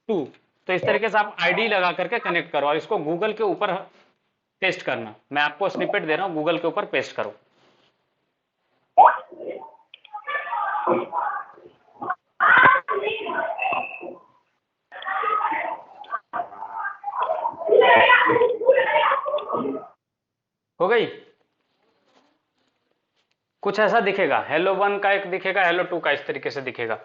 टू। तो इस तरीके से आप आईडी लगा करके कनेक्ट करो और इसको गूगल के ऊपर पेस्ट करना। मैं आपको स्निपेट दे रहा हूँ, गूगल के ऊपर पेस्ट करो। हो गई, कुछ ऐसा दिखेगा, हेलो वन का एक दिखेगा, हेलो टू का इस तरीके से दिखेगा।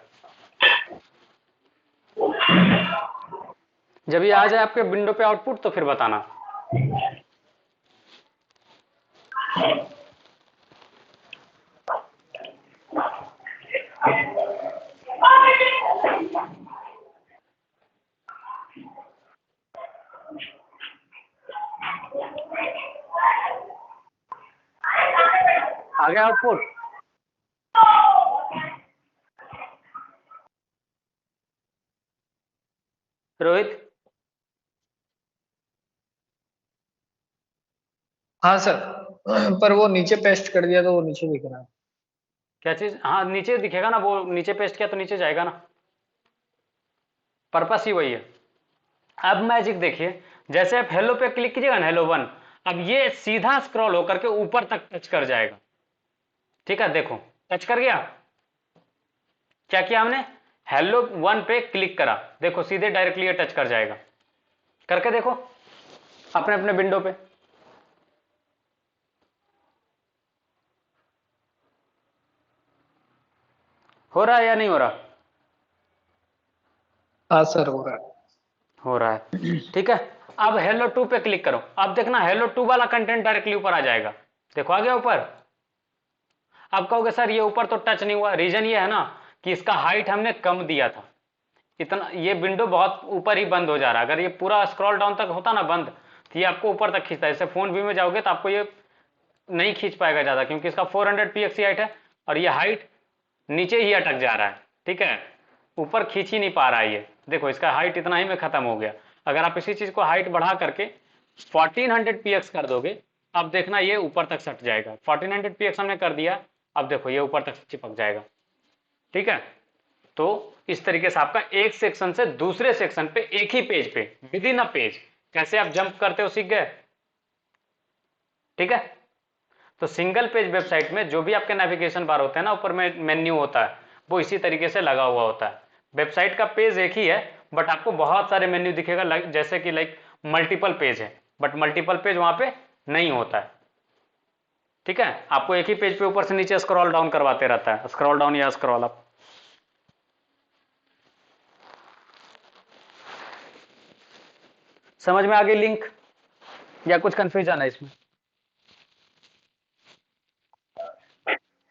जब ये आ जाए आपके विंडो पे आउटपुट, तो फिर बताना। आ गया आउटपुट? रोहित, हाँ सर, पर वो नीचे पेस्ट कर दिया तो वो नीचे दिख रहा है। क्या चीज? हाँ, नीचे दिखेगा ना, वो नीचे पेस्ट किया तो नीचे जाएगा ना, पर्पस ही वही है। अब मैजिक देखिए, जैसे आप हेलो पे क्लिक कीजिएगा ना, हेलो वन, अब ये सीधा स्क्रॉल होकर के ऊपर तक टच कर जाएगा। ठीक है, देखो टच कर गया। क्या किया हमने, हेलो वन पे क्लिक करा, देखो सीधे डायरेक्टली ये टच कर जाएगा। करके देखो अपने अपने विंडो पे। हो रहा है या नहीं हो रहा? हाँ सर हो रहा है। हो रहा है, ठीक है। अब हेलो टू पे क्लिक करो, अब देखना हेलो टू वाला कंटेंट डायरेक्टली ऊपर आ जाएगा। देखो आ गया ऊपर। अब कहोगे सर ये ऊपर तो टच नहीं हुआ, रीजन ये है ना कि इसका हाइट हमने कम दिया था। इतना ये विंडो बहुत ऊपर ही बंद हो जा रहा है। अगर ये पूरा स्क्रॉल डाउन तक होता ना बंद, तो ये आपको ऊपर तक खींचता है। जैसे फोन व्यू में जाओगे तो आपको ये नहीं खींच पाएगा ज्यादा, क्योंकि इसका 400 px हाइट है और ये हाइट नीचे ही अटक जा रहा है। ठीक है, ऊपर खींच ही नहीं पा रहा है ये। देखो इसका हाइट इतना ही में खत्म हो गया। अगर आप इसी चीज को हाइट बढ़ा करके 1400 px कर दोगे, अब देखना ये ऊपर तक सट जाएगा। 1400 px हमने कर दिया, अब देखो ये ऊपर तक चिपक जाएगा। ठीक है, तो इस तरीके से आपका एक सेक्शन से दूसरे सेक्शन पे एक ही पेज पे विद इन अ पेज कैसे आप जंप करते हो सीख गए। ठीक है, तो सिंगल पेज वेबसाइट में जो भी आपके नेविगेशन बार होते हैं ना, ऊपर में मेन्यू होता है, वो इसी तरीके से लगा हुआ होता है। वेबसाइट का पेज एक ही है, बट आपको बहुत सारे मेन्यू दिखेगा, जैसे कि लाइक मल्टीपल पेज है, बट मल्टीपल पेज वहां पे नहीं होता है। ठीक है, आपको एक ही पेज पे ऊपर से नीचे स्क्रॉल डाउन करवाते रहता है, स्क्रॉल डाउन या स्क्रॉल अप। समझ में आ गई लिंक या कुछ कंफ्यूजन है इसमें?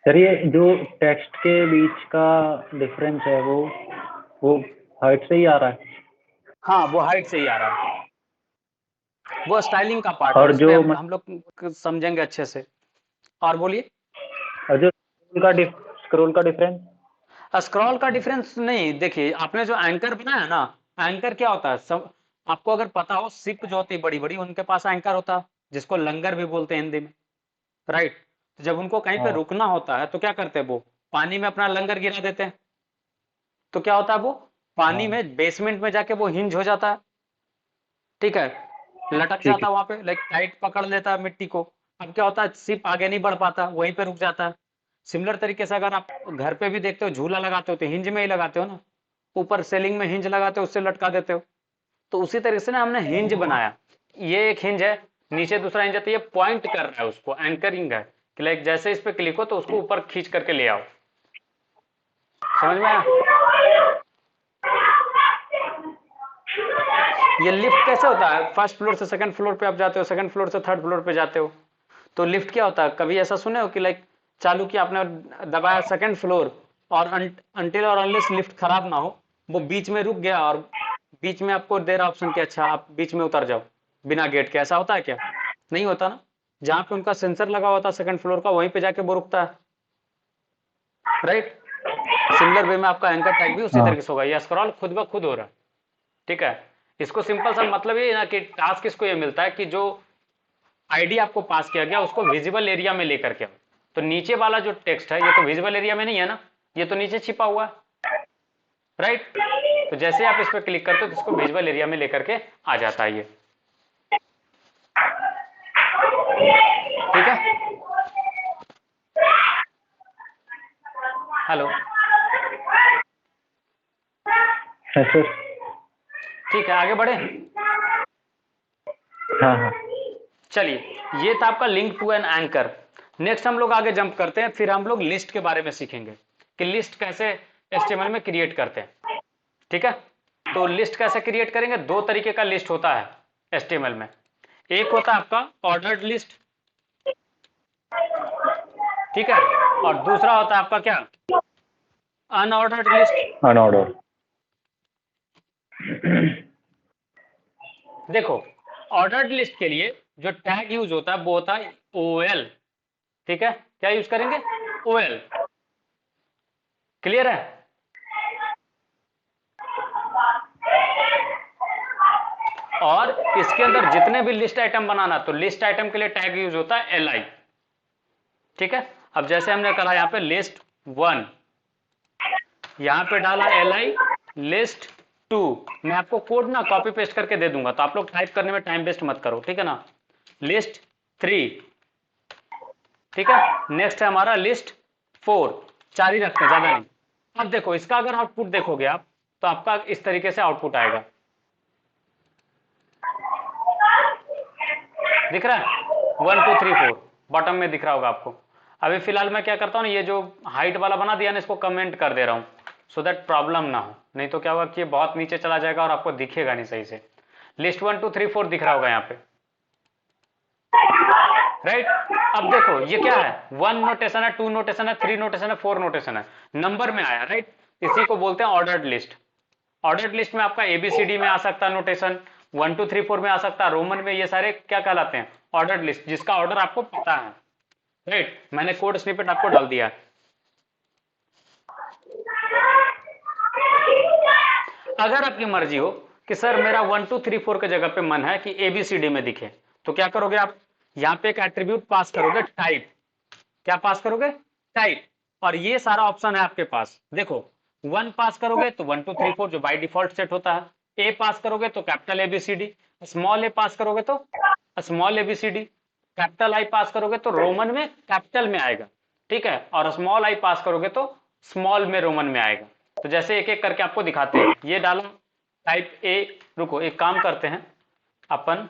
सर ये जो टेक्स्ट के बीच का डिफरेंस है वो हाइट से ही आ रहा है? हाँ, वो हाइट से ही आ रहा है, वो स्टाइलिंग का पार्ट है, और उस पे जो हम लोग समझेंगे अच्छे से। और बोलिए। और जो स्क्रोल का डिफरेंस? स्क्रॉल का डिफरेंस नहीं, देखिए आपने जो एंकर बनाया ना, एंकर क्या होता है, सब आपको अगर पता हो, शिप जो होती है बड़ी बड़ी, उनके पास एंकर होता है, जिसको लंगर भी बोलते हैं हिंदी में, राइट। तो जब उनको कहीं पे हाँ रुकना होता है तो क्या करते हैं, वो पानी में अपना लंगर गिरा देते हैं। तो क्या होता है, वो पानी हाँ में बेसमेंट में जाके वो हिंज हो जाता है, ठीक है, लटक ठीक जाता है। है वहां पे, लाइक टाइट पकड़ लेता है मिट्टी को। अब क्या होता है, शिप आगे नहीं बढ़ पाता, वहीं पे रुक जाता है। सिमिलर तरीके से अगर आप घर पे भी देखते हो, झूला लगाते हो तो हिंज में ही लगाते हो ना, ऊपर सेलिंग में हिंज लगाते हो, उससे लटका देते हो। तो उसी तरीके से ना हमने हिंज बनाया, ये एक हिंज है, नीचे दूसरा हिंज है, तो ये पॉइंट कर रहा है, उसको एंकरिंग है कि लाइक जैसे इस पे क्लिक हो तो उसको ऊपर खींच करके ले आओ। समझ में आया? ये लिफ्ट कैसे होता है, फर्स्ट फ्लोर से सेकंड फ्लोर पे आप जाते हो, सेकंड फ्लोर से थर्ड फ्लोर पे जाते हो। तो लिफ्ट क्या होता है, कभी ऐसा सुने हो कि लाइक चालू किया आपने, दबाया सेकंड फ्लोर, और अनटिल और अनलेस लिफ्ट खराब ना हो, वो बीच में रुक गया और बीच में आपको दे रहा ऑप्शन कि अच्छा आप बीच में उतर जाओ बिना गेट के, ऐसा होता है क्या? नहीं होता ना। जहां पे उनका सेंसर लगा होता है सेकंड फ्लोर का, वहीं पे जाके वो रुकता है, राइट। सिमिलर वे में आपका एंकर टैग भी उसी हाँ तरीके से होगा, ये स्क्रॉल खुद ब खुद हो रहा है, ठीक है। इसको सिंपल सा मतलब ये है ना कि टास्क इसको ये मिलता है कि जो आईडी आपको पास किया गया उसको विजिबल एरिया में लेकर के आओ। तो नीचे वाला जो टेक्स्ट है ये तो विजिबल एरिया में नहीं है ना, ये तो नीचे छिपा हुआ है, राइट। तो जैसे आप इस पर क्लिक करते हो तो इसको विजिबल एरिया में लेकर के आ जाता है ये, ठीक है। हेलो, है सर। ठीक है, आगे बढ़े। हाँ हाँ चलिए, ये था आपका link to an anchor. Next हम लोग आगे जंप करते हैं, फिर हम लोग लिस्ट के बारे में सीखेंगे कि लिस्ट कैसे एचटीएमएल में क्रिएट करते हैं, ठीक है। तो लिस्ट कैसे क्रिएट करेंगे, दो तरीके का लिस्ट होता है एचटीएमएल में। एक होता है आपका ऑर्डर्ड लिस्ट, ठीक है, और दूसरा होता है आपका क्या, अनऑर्डर्ड लिस्ट। अनऑर्डर। देखो, ऑर्डर्ड लिस्ट के लिए जो टैग यूज होता है वो होता है ओएल, ठीक है। क्या यूज करेंगे, ओएल, क्लियर है। और इसके अंदर जितने भी लिस्ट आइटम बनाना, तो लिस्ट आइटम के लिए टैग यूज होता है एल आई, ठीक है। अब जैसे हमने कहा यहाँ पे लिस्ट 1, यहां पे डाला एल आई लिस्ट 2। मैं आपको कोड ना कॉपी पेस्ट करके दे दूंगा, तो आप लोग टाइप करने में टाइम वेस्ट मत करो, ठीक है ना। लिस्ट 3, ठीक है। नेक्स्ट है हमारा लिस्ट 4, 4 ही रखते हैं, ज्यादा नहीं। अब देखो इसका अगर आउटपुट देखोगे आप, तो आपका इस तरीके से आउटपुट आएगा, दिख रहा है, 1 2 3 4 बॉटम में दिख रहा होगा आपको। अभी फिलहाल मैं क्या करता हूँ ना, ये जो हाइट वाला बना दिया ना, इसको कमेंट कर दे रहा हूँ, सो दैट प्रॉब्लम ना हो, नहीं तो क्या होगा कि ये बहुत नीचे चला जाएगा और आपको दिखेगा नहीं सही से। लिस्ट 1 2 3 4 दिख रहा होगा यहाँ पे, राइट। अब देखो ये क्या है, 1 नोटेशन है, 2 नोटेशन है, 3 नोटेशन है, 4 नोटेशन है, नंबर में आया, राइट। इसी को बोलते हैं ऑर्डर्ड लिस्ट। ऑर्डर्ड लिस्ट में आपका एबीसीडी में आ सकता है नोटेशन, 1 2 3 4 में आ सकता है, रोमन में, ये सारे क्या कहलाते हैं, ऑर्डर्ड लिस्ट, जिसका ऑर्डर आपको पता है, राइट। मैंने कोड स्निपेट आपको डाल दिया है। अगर आपकी मर्जी हो कि सर मेरा 1 2 3 4 के जगह पे मन है कि एबीसीडी में दिखे, तो क्या करोगे आप, यहां पे एक एट्रीब्यूट पास करोगे, टाइप। क्या पास करोगे, टाइप। और ये सारा ऑप्शन है आपके पास, देखो 1 पास करोगे तो 1 2 3 4 जो बाय डिफॉल्ट सेट होता है, ए पास करोगे तो कैपिटल एबीसीडी, स्मॉल ए पास करोगे तो स्मॉल एबीसीडी, कैपिटल आई पास करोगे तो रोमन में कैपिटल में आएगा, ठीक है, और स्मॉल आई पास करोगे तो स्मॉल में रोमन में आएगा। तो जैसे एक एक करके आपको दिखाते हैं, ये डाला टाइप ए, रुको एक काम करते हैं अपन,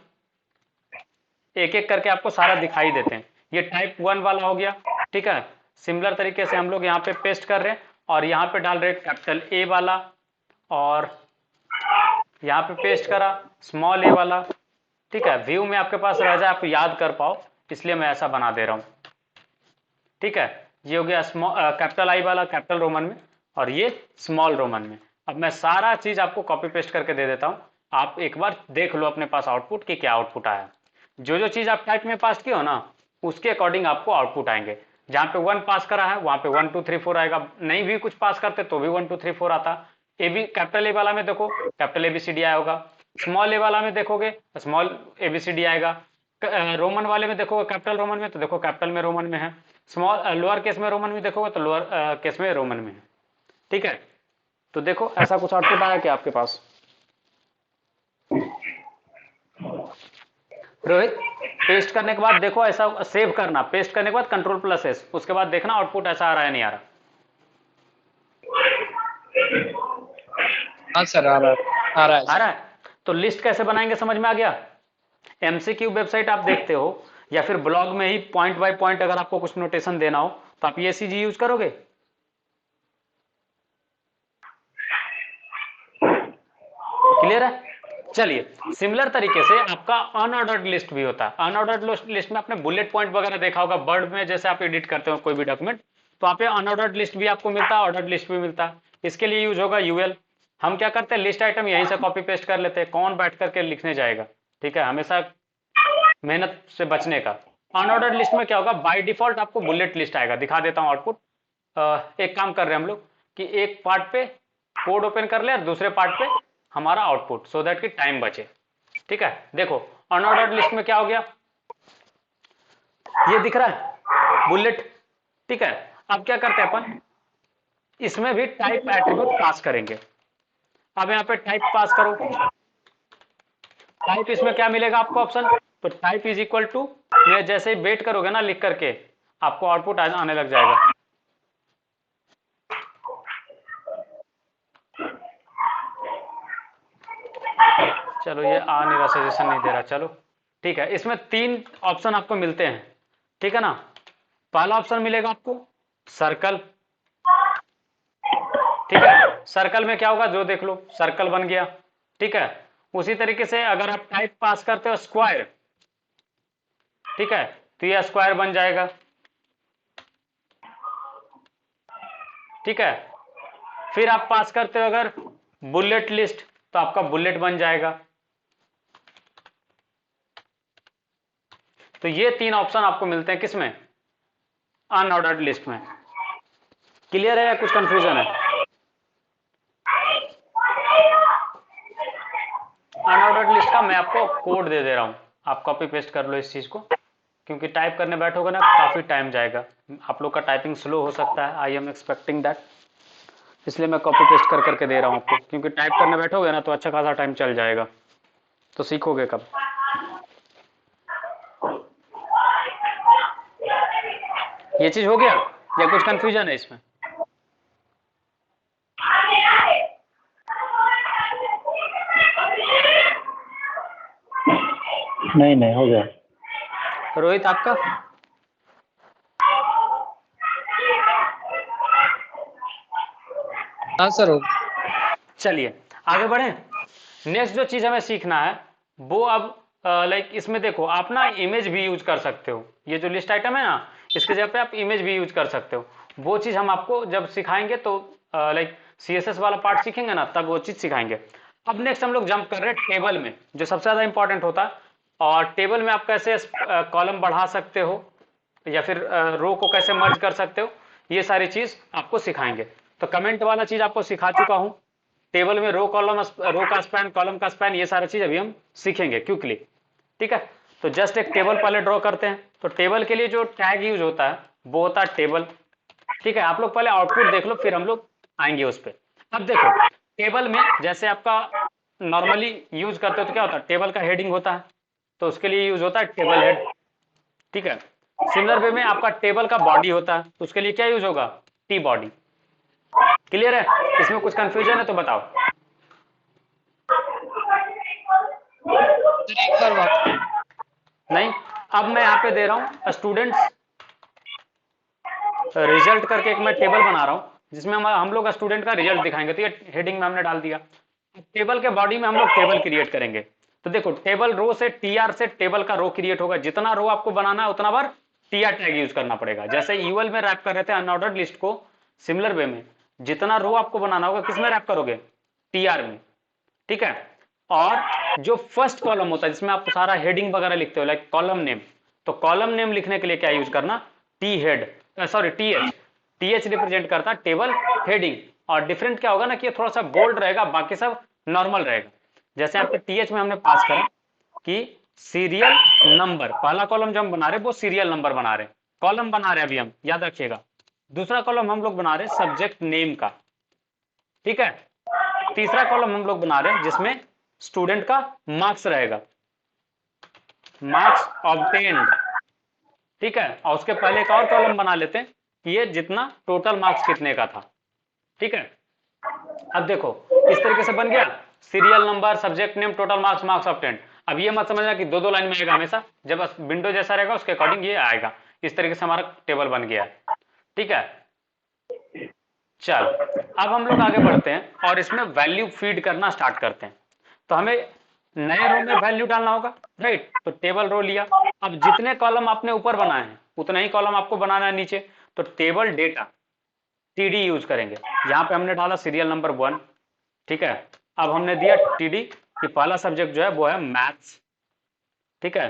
एक एक करके आपको सारा दिखाई देते हैं। ये टाइप 1 वाला हो गया, ठीक है। सिमिलर तरीके से हम लोग यहाँ पे पेस्ट कर रहे हैं और यहाँ पे डाल रहे हैं कैपिटल ए वाला, और यहाँ पे पेस्ट करा स्मॉल ए वाला, ठीक है। व्यू में आपके पास रह जाए, आप याद कर पाओ, इसलिए मैं ऐसा बना दे रहा हूँ, ठीक है। ये हो गया कैपिटल आई वाला कैपिटल रोमन में, और ये स्मॉल रोमन में। अब मैं सारा चीज आपको कॉपी पेस्ट करके दे देता हूँ, आप एक बार देख लो अपने पास आउटपुट कि क्या आउटपुट आया। जो जो चीज आप टाइप में पास किए हो ना, उसके अकॉर्डिंग आपको आउटपुट आएंगे। जहाँ पे 1 पास करा है वहां पे 1 2 3 4 आएगा, नहीं भी कुछ पास करते तो भी 1 2 3 4 आता। ए बी कैपिटल ए वाला में देखो कैपिटल एबीसीडी आया होगा, स्मॉल ए वाला में देखोगे स्मॉल एबीसीडी आएगा, रोमन वाले में देखोगे कैपिटल रोमन में तो देखो कैपिटल में रोमन में है, स्मॉल लोअर केस में रोमन में देखोगे तो लोअर केस में रोमन में है, ठीक है। तो देखो ऐसा कुछ आउटपुट आया क्या आपके पास? रोहित, पेस्ट करने के बाद देखो, ऐसा सेव करना, पेस्ट करने के बाद Ctrl+S, उसके बाद देखना आउटपुट ऐसा आ रहा है नहीं आ रहा। हाँ सर, आ रहा है, आ रहा है आ रहा है। तो लिस्ट कैसे बनाएंगे समझ में आ गया? एमसीक्यू वेबसाइट आप देखते हो या फिर ब्लॉग में ही पॉइंट बाय पॉइंट अगर आपको कुछ नोटेशन देना हो तो आप ये चीज यूज करोगे। क्लियर है? चलिए, सिमिलर तरीके से आपका अनऑर्डर्ड लिस्ट भी होता है। अनऑर्डर्ड लिस्ट में आपने बुलेट पॉइंट वगैरह देखा होगा, वर्ड में जैसे आप एडिट करते हो कोई भी डॉक्यूमेंट, तो वहाँ पे अनऑर्डर्ड लिस्ट भी आपको मिलता है, ऑर्डर्ड लिस्ट भी मिलता है। इसके लिए यूज होगा यूएल। हम क्या करते हैं, लिस्ट आइटम यहीं से कॉपी पेस्ट कर लेते हैं, कौन बैठ करके लिखने जाएगा, ठीक है, हमेशा मेहनत से बचने का। अनऑर्डर्ड लिस्ट में क्या होगा, बाय डिफॉल्ट आपको बुलेट लिस्ट आएगा। दिखा देता हूँ आउटपुट। एक काम कर रहे हैं हम लोग कि एक पार्ट पे कोड ओपन कर ले और दूसरे पार्ट पे हमारा आउटपुट, सो दैट कि टाइम बचे, ठीक है। देखो अनऑर्डर्ड लिस्ट में क्या हो गया, ये दिख रहा है बुलेट, ठीक है। अब क्या करते हैं अपन, इसमें भी टाइप एट्रीब्यूट पास करेंगे। अब यहाँ पे टाइप पास करो, टाइप इसमें क्या मिलेगा आपको ऑप्शन, तो टाइप इज इक्वल टू, में जैसे ही वेट करोगे ना लिख करके आपको आउटपुट आने लग जाएगा। चलो ये आ नहीं रहा, सजेशन नहीं दे रहा, चलो ठीक है। इसमें 3 ऑप्शन आपको मिलते हैं, ठीक है ना। पहला ऑप्शन मिलेगा आपको सर्कल, ठीक है। सर्कल में क्या होगा, जो देख लो सर्कल बन गया, ठीक है। उसी तरीके से अगर आप टाइप पास करते हो स्क्वायर, ठीक है, तो यह स्क्वायर बन जाएगा, ठीक है। फिर आप पास करते हो अगर बुलेट लिस्ट, तो आपका बुलेट बन जाएगा। तो ये 3 ऑप्शन आपको मिलते हैं किसमें, अनऑर्डर्ड लिस्ट में। क्लियर है या कुछ कंफ्यूजन है? अनऑर्डर्ड लिस्ट का मैं आपको कोड दे दे रहा हूं, आप कॉपी पेस्ट कर लो इस चीज को, क्योंकि टाइप करने बैठोगे ना काफी टाइम जाएगा, आप लोग का टाइपिंग स्लो हो सकता है, आई एम एक्सपेक्टिंग दैट, इसलिए मैं कॉपी पेस्ट कर करके दे रहा हूं आपको, क्योंकि टाइप करने बैठोगे ना तो अच्छा खासा टाइम चल जाएगा, तो सीखोगे कब। ये चीज हो गया या कुछ कंफ्यूजन है इसमें? नहीं नहीं, हो गया। रोहित आपका? हाँ सर, हो। चलिए आगे बढ़े। नेक्स्ट जो चीज हमें सीखना है वो अब लाइक इसमें देखो आप ना इमेज भी यूज कर सकते हो, ये जो लिस्ट आइटम है ना इसके जगह पे आप इमेज भी यूज कर सकते हो। वो चीज हम आपको जब सिखाएंगे तो लाइक सीएसएस वाला पार्ट सीखेंगे ना तब वो चीज सिखाएंगे। अब नेक्स्ट हम लोग जंप कर रहे हैं टेबल में, जो सबसे ज्यादा इंपॉर्टेंट होता है। और टेबल में आप कैसे कॉलम बढ़ा सकते हो या फिर रो को कैसे मर्ज कर सकते हो, ये सारी चीज आपको सिखाएंगे। तो कमेंट वाला चीज आपको सिखा चुका हूं, टेबल में रो कॉलम, रो का स्पैन, कॉलम का स्पैन, ये सारी चीज अभी हम सीखेंगे क्विकली, ठीक है। तो जस्ट एक टेबल पहले ड्रॉ करते हैं। तो टेबल के लिए जो टैग यूज होता है वो होता है टेबल, ठीक है। आप लोग पहले आउटपुट देख लो फिर हम लोग आएंगे उस पर। अब देखो टेबल में जैसे आपका नॉर्मली यूज करते हो तो क्या होता है, टेबल का हेडिंग होता है, तो उसके लिए यूज होता है टेबल हेड, ठीक है। सिमिलर वे में आपका टेबल का बॉडी होता है, तो उसके लिए क्या यूज होगा, टी बॉडी। क्लियर है? इसमें कुछ कंफ्यूजन है तो बताओ। सर एक बार वापस। नहीं, अब मैं यहाँ पे दे रहा हूँ स्टूडेंट्स रिजल्ट करके एक मैं टेबल बना रहा हूँ जिसमें हम लोग स्टूडेंट का रिजल्ट दिखाएंगे। तो ये हेडिंग में हमने डाल दिया। टेबल के बॉडी में हम लोग टेबल क्रिएट करेंगे। तो देखो टेबल रो से टीआर से टेबल का रो क्रिएट होगा। जितना रो आपको बनाना है उतना बार टीआर टैग यूज करना पड़ेगा। जैसे यूएल में रैप कर रहे थे अनऑर्डर्ड लिस्ट को, सिमिलर वे में जितना रो आपको बनाना होगा किस में रैप करोगे, टीआर में। ठीक है। और जो फर्स्ट कॉलम होता है जिसमें आप सारा हेडिंग वगैरह लिखते हो लाइक कॉलम नेम, तो कॉलम नेम लिखने के लिए क्या यूज करना, T head, sorry TH. TH represent करता टेबल हेडिंग। और डिफरेंट क्या होगा ना कि थोड़ा सा बोल्ड रहेगा, बाकी सब नॉर्मल रहेगा। जैसे आपके टीएच में हमने पास करा कि सीरियल नंबर, पहला कॉलम जो हम बना रहे वो सीरियल नंबर बना रहे, कॉलम बना रहे अभी हम, याद रखिएगा। दूसरा कॉलम हम लोग बना रहे सब्जेक्ट नेम का। ठीक है। तीसरा कॉलम हम लोग बना रहे हैं जिसमें स्टूडेंट का मार्क्स रहेगा, मार्क्स ऑब्टेन्ड। ठीक है। और उसके पहले एक और कॉलम बना लेते हैं कि ये जितना टोटल मार्क्स कितने का था। ठीक है। अब देखो इस तरीके से बन गया, serial number, subject name, total marks, marks obtained. अब ये मत समझना कि दो दो लाइन में आएगा हमेशा, जब विंडो जैसा रहेगा उसके अकॉर्डिंग ये आएगा। इस तरीके से हमारा टेबल बन गया। ठीक है। चल अब हम लोग आगे बढ़ते हैं और इसमें वैल्यू फीड करना स्टार्ट करते हैं। तो हमें नए रो में वैल्यू डालना होगा, राइट। तो टेबल रो लिया। अब जितने कॉलम आपने ऊपर बनाए हैं उतना ही कॉलम आपको बनाना है नीचे। तो टेबल डेटा टीडी यूज करेंगे। यहां पे हमने डाला सीरियल नंबर 1। ठीक है। अब हमने दिया टीडी कि पहला सब्जेक्ट जो है वो है मैथ्स। ठीक है।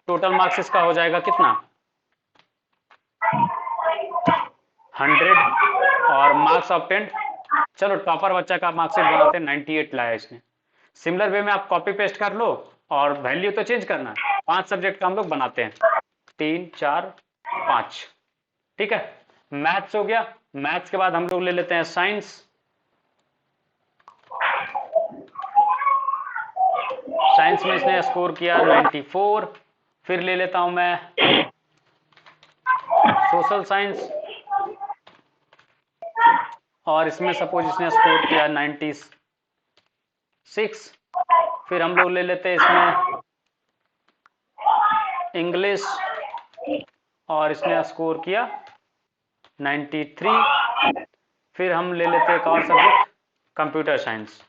टोटल मार्क्स इसका हो जाएगा कितना, 100। और मार्क्स ऑब्टेन्ड, चलो टॉपर बच्चा का मार्कशीट बनाते हैं, 98 लाया इसने। सिमिलर वे में आप कॉपी पेस्ट कर लो और वैल्यू तो चेंज करना है। 5 सब्जेक्ट का हम लोग बनाते हैं, 3 4 5। ठीक है। मैथ्स हो गया। मैथ्स के बाद हम लोग ले लेते हैं साइंस। साइंस में इसने स्कोर किया 94। फिर ले लेता हूं मैं सोशल साइंस, और इसमें सपोज इसने स्कोर किया 96। फिर हम लोग ले लेते हैं इसमें इंग्लिश, और इसने स्कोर किया 93। फिर हम ले लेते हैं एक और सब्जेक्ट कंप्यूटर साइंस,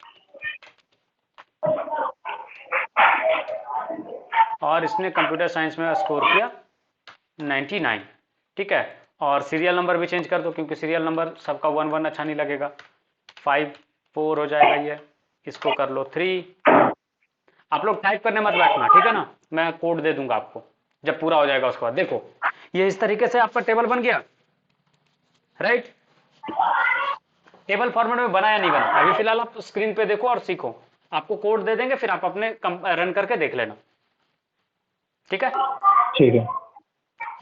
और इसने कंप्यूटर साइंस में स्कोर किया 99। ठीक है। और सीरियल नंबर भी चेंज कर दो क्योंकि सीरियल नंबर सबका 1 1 अच्छा नहीं लगेगा। 5 4 हो जाएगा ये, इसको कर लो 3। आप लोग टाइप करने मत बैठना, ठीक है ना, मैं कोड दे दूंगा आपको जब पूरा हो जाएगा। उसके बाद देखो ये इस तरीके से आपका टेबल बन गया, राइट। टेबल फॉर्मेट में बना या नहीं बना अभी फिलहाल आप स्क्रीन पे देखो और सीखो। आपको कोड दे देंगे, फिर आप अपने रन करके देख लेना। ठीक है। ठीक है।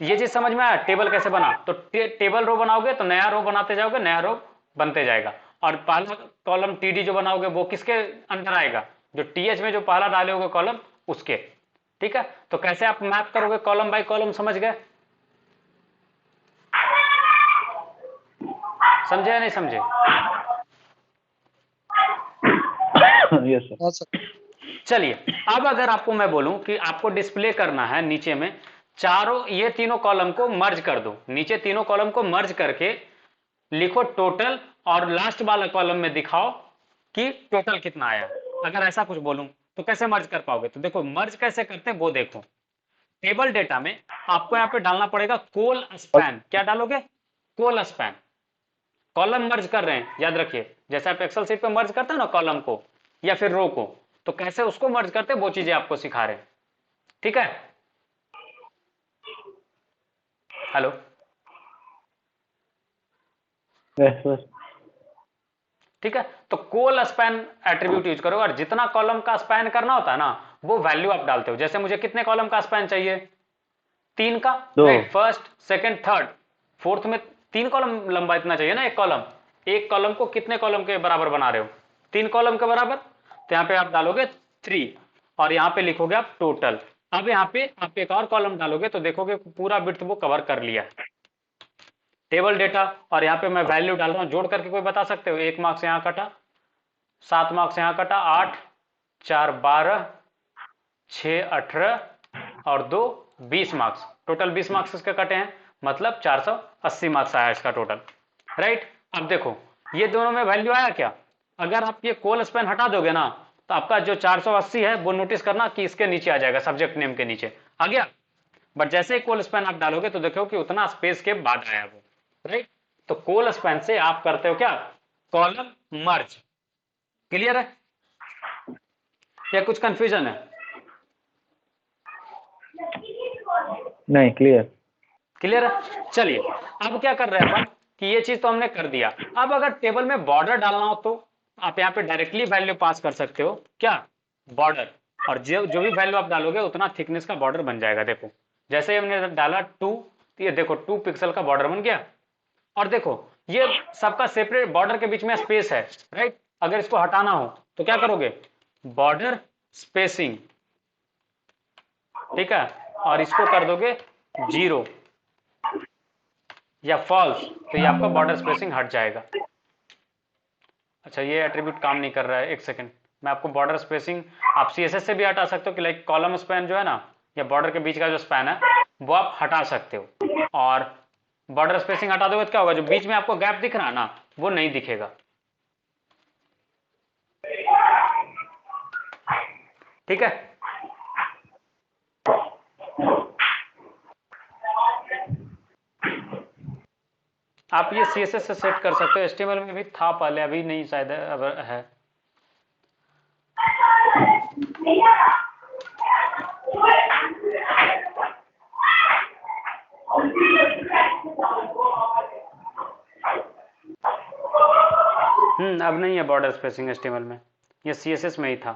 ये चीज समझ में आया टेबल कैसे बना। तो टेबल रो बनाओगे तो नया रो बनाते जाओगे, नया रो बनते जाएगा। और पहला कॉलम टीडी जो बनाओगे वो किसके अंदर आएगा, जो टीएच में जो पहला डाले होगे कॉलम उसके। ठीक है। तो कैसे आप मैप करोगे कॉलम बाय कॉलम, समझ गए, समझे या नहीं समझे। Yes sir. हाँ सर। चलिए अब अगर आपको मैं बोलूं कि आपको डिस्प्ले करना है नीचे में चारों ये तीनों कॉलम को मर्ज कर दो, नीचे तीनों कॉलम को मर्ज करके लिखो टोटल, और लास्ट वाला कॉलम में दिखाओ कि टोटल कितना आया। अगर ऐसा कुछ बोलूं तो कैसे मर्ज कर पाओगे। तो देखो मर्ज कैसे करते हैं वो देखो। टेबल डेटा में आपको यहाँ पे डालना पड़ेगा कोल स्पैन। क्या डालोगे, कोल स्पैन। कॉलम मर्ज कर रहे हैं, याद रखिए जैसे आप एक्सेल शीट पे मर्ज करते हैं ना कॉलम को या फिर रो को, तो कैसे उसको मर्ज करते हैं वो चीजें आपको सिखा रहे हैं। ठीक है। हेलो। Yes sir. ठीक है। तो कोल स्पैन एट्रीब्यूट यूज करो, और जितना कॉलम का स्पैन करना होता है ना वो वैल्यू आप डालते हो। जैसे मुझे कितने कॉलम का स्पैन चाहिए, 3 का, 2। Right. First second third fourth में 3 कॉलम लंबा इतना चाहिए ना एक कॉलम। एक कॉलम को कितने कॉलम के बराबर बना रहे हो, 3 कॉलम के बराबर। तो यहाँ पे आप डालोगे 3 और यहाँ पे लिखोगे आप टोटल। अब यहाँ पे आप एक और कॉलम डालोगे तो देखोगे पूरा विड्थ वो कवर कर लिया टेबल डेटा। और यहाँ पे मैं वैल्यू डाल रहा हूँ, जोड़ करके कोई बता सकते हो, 1 मार्क्स यहाँ कटा, 7 मार्क्स यहाँ कटा, 8 4 12 6 18 और 2 20 मार्क्स, टोटल 20 मार्क्स इसके कटे हैं, मतलब 480 मार्क्स आया इसका टोटल, राइट। अब देखो ये दोनों में वैल्यू आया क्या, अगर आप ये कोल स्पैन हटा दोगे ना तो आपका जो 480 है वो नोटिस करना कि इसके नीचे आ जाएगा, सब्जेक्ट नेम के नीचे आ गया। बट जैसे ही कोल स्पैन आप डालोगे तो देखो कि उतना स्पेस के बाद आया वो, राइट। तो कोल स्पैन से आप करते हो क्या, कॉलम मर्ज। क्लियर है या कुछ कंफ्यूजन है? नहीं, क्लियर। क्लियर है। चलिए अब क्या कर रहे हैं अपन कि ये चीज तो हमने कर दिया। अब अगर टेबल में बॉर्डर डालना हो तो आप यहाँ पे डायरेक्टली वैल्यू पास कर सकते हो, क्या, बॉर्डर, और जो जो भी वैल्यू आप डालोगे उतना थिकनेस का बॉर्डर बन जाएगा। देखो जैसे ही हमने डाला 2, तो ये देखो 2 पिक्सल का बॉर्डर बन गया। और देखो ये सबका सेपरेट बॉर्डर के बीच में स्पेस है, राइट। अगर इसको हटाना हो तो क्या करोगे, बॉर्डर स्पेसिंग, ठीक है, और इसको कर दोगे 0 या फॉल्स, तो ये आपका बॉर्डर स्पेसिंग हट जाएगा। अच्छा ये एट्रीब्यूट काम नहीं कर रहा है, एक सेकंड, मैं आपको बॉर्डर स्पेसिंग आप सीएसएस से भी हटा सकते हो कि लाइक कॉलम स्पैन जो है ना, या बॉर्डर के बीच का जो स्पैन है वो आप हटा सकते हो। और बॉर्डर स्पेसिंग हटा दोगे तो क्या होगा, जो बीच में आपको गैप दिख रहा है ना वो नहीं दिखेगा, ठीक है। आप ये सीएसएस से सेट कर सकते हो, एचटीएमएल में भी था पहले, अभी नहीं शायद है, अब है। अब नहीं है बॉर्डर स्पेसिंग एचटीएमएल में, ये सीएसएस में ही था।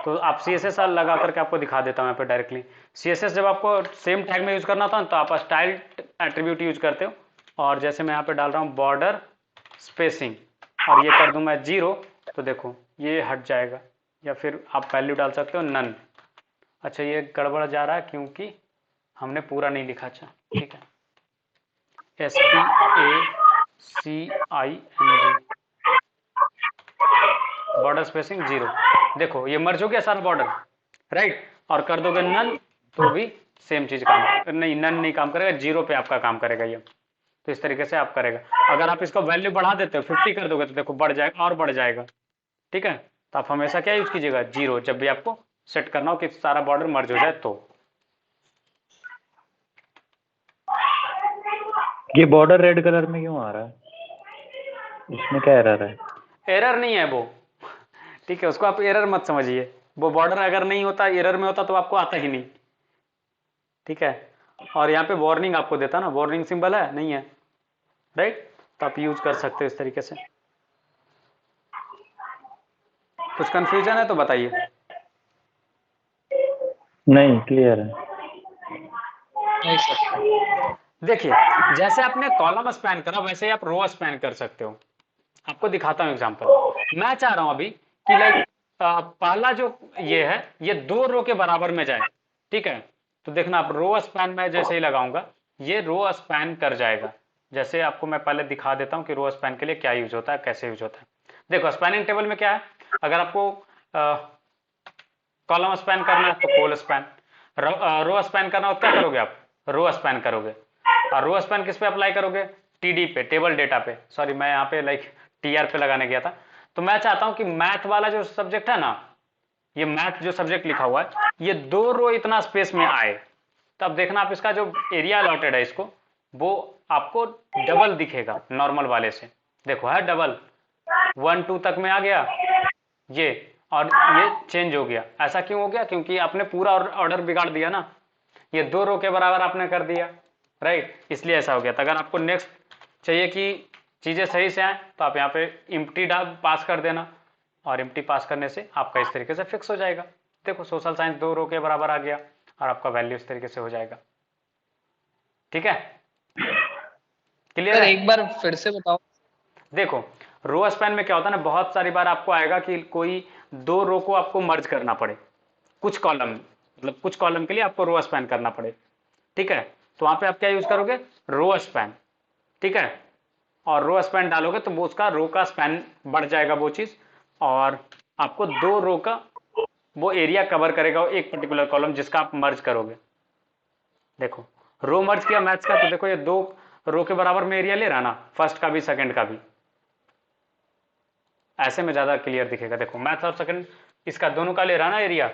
तो आप सीएसएस लगा करके आपको दिखा देता हूं यहाँ पे डायरेक्टली। सीएसएस जब आपको सेम टैग में यूज करना था तो आप स्टाइल एट्रीब्यूट यूज करते हो, और जैसे मैं यहाँ पे डाल रहा हूँ बॉर्डर स्पेसिंग और ये कर दूं मैं 0, तो देखो ये हट जाएगा। या फिर आप वैल्यू डाल सकते हो नन। अच्छा ये गड़बड़ जा रहा है क्योंकि हमने पूरा नहीं लिखा, अच्छा ठीक है, SPACING, बॉर्डर स्पेसिंग 0। देखो ये मर्ज हो गया सारा बॉर्डर, राइट। और कर दोगे नन तो भी सेम चीज काम नहीं, नन नहीं काम करेगा, 0 पे आपका काम करेगा ये। तो इस तरीके से आप करेगा। अगर आप इसका वैल्यू बढ़ा देते हो 50 कर दोगे तो देखो बढ़ जाएगा और बढ़ जाएगा, ठीक है। तो आप हमेशा क्या यूज कीजिएगा, 0, जब भी आपको सेट करना हो कि सारा बॉर्डर मर्ज हो जाए तो। ये बॉर्डर रेड कलर में क्यों आ रहा है, इसमें क्या एरर है? एरर नहीं है वो, ठीक है, उसको आप एरर मत समझिए। वो बॉर्डर अगर नहीं होता, एरर में होता तो आपको आता ही नहीं, ठीक है। और यहाँ पे वार्निंग आपको देता ना, वार्निंग सिंबल है नहीं है, राइट। तो आप यूज कर सकते हो इस तरीके से। कुछ कंफ्यूजन है तो बताइए। नहीं, क्लियर है। नहीं सर। देखिए जैसे आपने कॉलम स्पैन करा वैसे ही आप रो स्पैन कर सकते हो। आपको दिखाता हूं एग्जांपल। मैं चाह रहा हूं अभी कि लाइक पहला जो ये है ये 2 रो के बराबर में जाए, ठीक है। तो देखना आप रो स्पैन में जैसे ही लगाऊंगा ये रो स्पैन कर जाएगा। जैसे आपको मैं पहले दिखा देता हूं कि रो स्पैन के लिए क्या यूज होता है, कैसे यूज होता है। देखो स्पैनिंग टेबल में क्या है, अगर आपको कॉलम स्पैन करना है तो कोल स्पैन, रो स्पैन करना हो तो क्या करोगे आप, रो स्पैन करोगे। और रो स्पैन किस पे अप्लाई करोगे, टीडी पे, टेबल डेटा पे। सॉरी मैं यहाँ पे लाइक टीआर पे लगाने गया था। तो मैं चाहता हूं कि मैथ वाला जो सब्जेक्ट है ना, ये मैथ जो सब्जेक्ट लिखा हुआ है ये 2 रो इतना स्पेस में आए। तब देखना आप इसका जो एरिया अलॉटेड है इसको, वो आपको डबल दिखेगा नॉर्मल वाले से। देखो है डबल, 1 2 तक में आ गया ये, और ये चेंज हो गया। ऐसा क्यों हो गया, क्योंकि आपने पूरा ऑर्डर बिगाड़ दिया ना, ये 2 रो के बराबर आपने कर दिया, राइट, इसलिए ऐसा हो गया। तो अगर आपको नेक्स्ट चाहिए कि चीजें सही से आए तो आप यहाँ पे इम्प्टी पास कर देना, और इम्प्टी पास करने से आपका इस तरीके से फिक्स हो जाएगा। देखो सोशल साइंस 2 रो के बराबर आ गया और आपका वैल्यू इस तरीके से हो जाएगा, ठीक है। क्लियर सर है। एक बार फिर से बताओ। देखो रो स्पैन में क्या होता है ना, बहुत सारी बार आपको आएगा कि कोई 2 रो को आपको मर्ज करना पड़े, कुछ कॉलम, मतलब कुछ कॉलम के लिए आपको रो स्पैन करना पड़े, ठीक है। तो वहां पे आप क्या यूज करोगे, रो स्पैन, ठीक है। और रो स्पैन डालोगे तो वो उसका रो का स्पैन बढ़ जाएगा वो चीज, और आपको 2 रो का वो एरिया कवर करेगा वो एक पर्टिकुलर कॉलम जिसका आप मर्ज करोगे। देखो रो मर्ज किया मैथ्स का, तो देखो ये 2 रो के बराबर में एरिया ले रहा ना, फर्स्ट का भी सेकंड का भी। ऐसे में ज्यादा क्लियर दिखेगा। देखो मैथ और सेकंड इसका दोनों का ले रहा ना एरिया,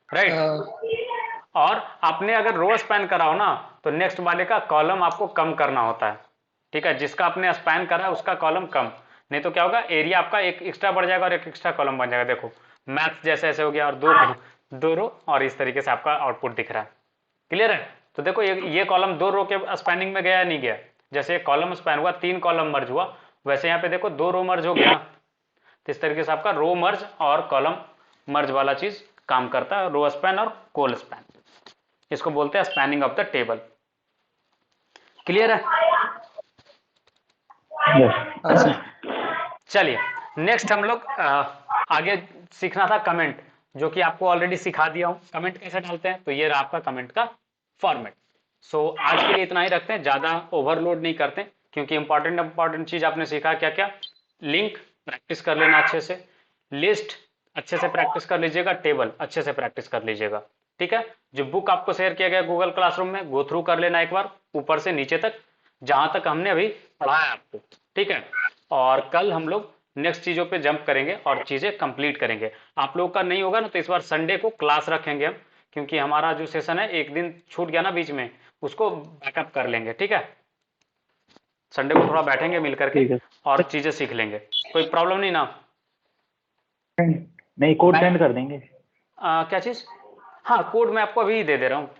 राइट। और आपने अगर रो स्पैन करा हो ना तो नेक्स्ट वाले का कॉलम आपको कम करना होता है, ठीक है। जिसका आपने स्पैन करा है उसका कॉलम कम, नहीं तो क्या होगा एरिया आपका एक एक्स्ट्रा बढ़ जाएगा और एक एक्स्ट्रा कॉलम बन जाएगा। देखो मैथ जैसे ऐसे हो गया और दो रो और इस तरीके से आपका आउटपुट दिख रहा है। क्लियर है? तो देखो ये कॉलम 2 रो के स्पैनिंग में गया या नहीं गया। जैसे एक कॉलम स्पैन हुआ 3 कॉलम मर्ज हुआ, वैसे यहाँ पे देखो 2 रो मर्ज हो गया ना। तो इस तरीके से आपका रो मर्ज और कॉलम मर्ज वाला चीज काम करता है, रो स्पैन और कोल स्पैन। इसको बोलते हैं spanning of the table. Clear है? यस। चलिए नेक्स्ट हम लोग आगे सीखना था कमेंट, जो कि आपको ऑलरेडी सिखा दिया हूं। कमेंट कैसे डालते हैं, तो ये रहा आपका कमेंट का फॉर्मेट। सो आज के लिए इतना ही रखते हैं, ज्यादा ओवरलोड नहीं करते, क्योंकि इंपॉर्टेंट चीज आपने सीखा क्या क्या। लिंक प्रैक्टिस कर लेना अच्छे से, लिस्ट अच्छे से प्रैक्टिस कर लीजिएगा, टेबल अच्छे से प्रैक्टिस कर लीजिएगा, ठीक है। जो बुक आपको शेयर किया गया गूगल क्लासरूम में, गो थ्रू कर लेना एक बार ऊपर से नीचे तक, जहां तक हमने अभी पढ़ाया आपको, ठीक है। और कल हम लोग नेक्स्ट चीजों पे जंप करेंगे और चीजें कंप्लीट करेंगे। आप लोगों का नहीं होगा ना तो इस बार संडे को क्लास रखेंगे हम, क्योंकि हमारा जो सेशन है एक दिन छूट गया ना बीच में, उसको बैकअप कर लेंगे, ठीक है। संडे को थोड़ा बैठेंगे मिल करके ठीक है। और चीजें सीख लेंगे। कोई प्रॉब्लम नहीं ना? नहीं, कोड सेंड कर देंगे। क्या चीज? हाँ कोड मैं आपको अभी दे दे रहा हूँ,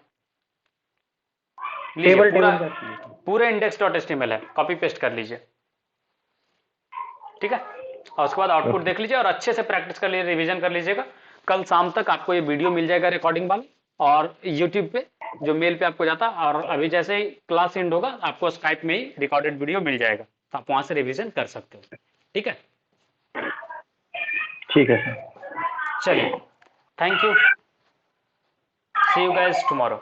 लीजिए। टेबल पूरा टेबल का। पूरे index.html है, कॉपी पेस्ट कर लीजिए, ठीक है। और उसके बाद आउटपुट देख लीजिए और अच्छे से प्रैक्टिस कर लीजिए, रिवीजन कर लीजिएगा। कल शाम तक आपको ये वीडियो मिल जाएगा रिकॉर्डिंग वाला, और यूट्यूब पे जो मेल पे आपको जाता, और अभी जैसे ही क्लास एंड होगा आपको स्काइप में ही रिकॉर्डेड वीडियो मिल जाएगा, तो आप वहां से रिवीजन कर सकते हो, ठीक है। ठीक है सर। चलिए, thank you, see you guys tomorrow.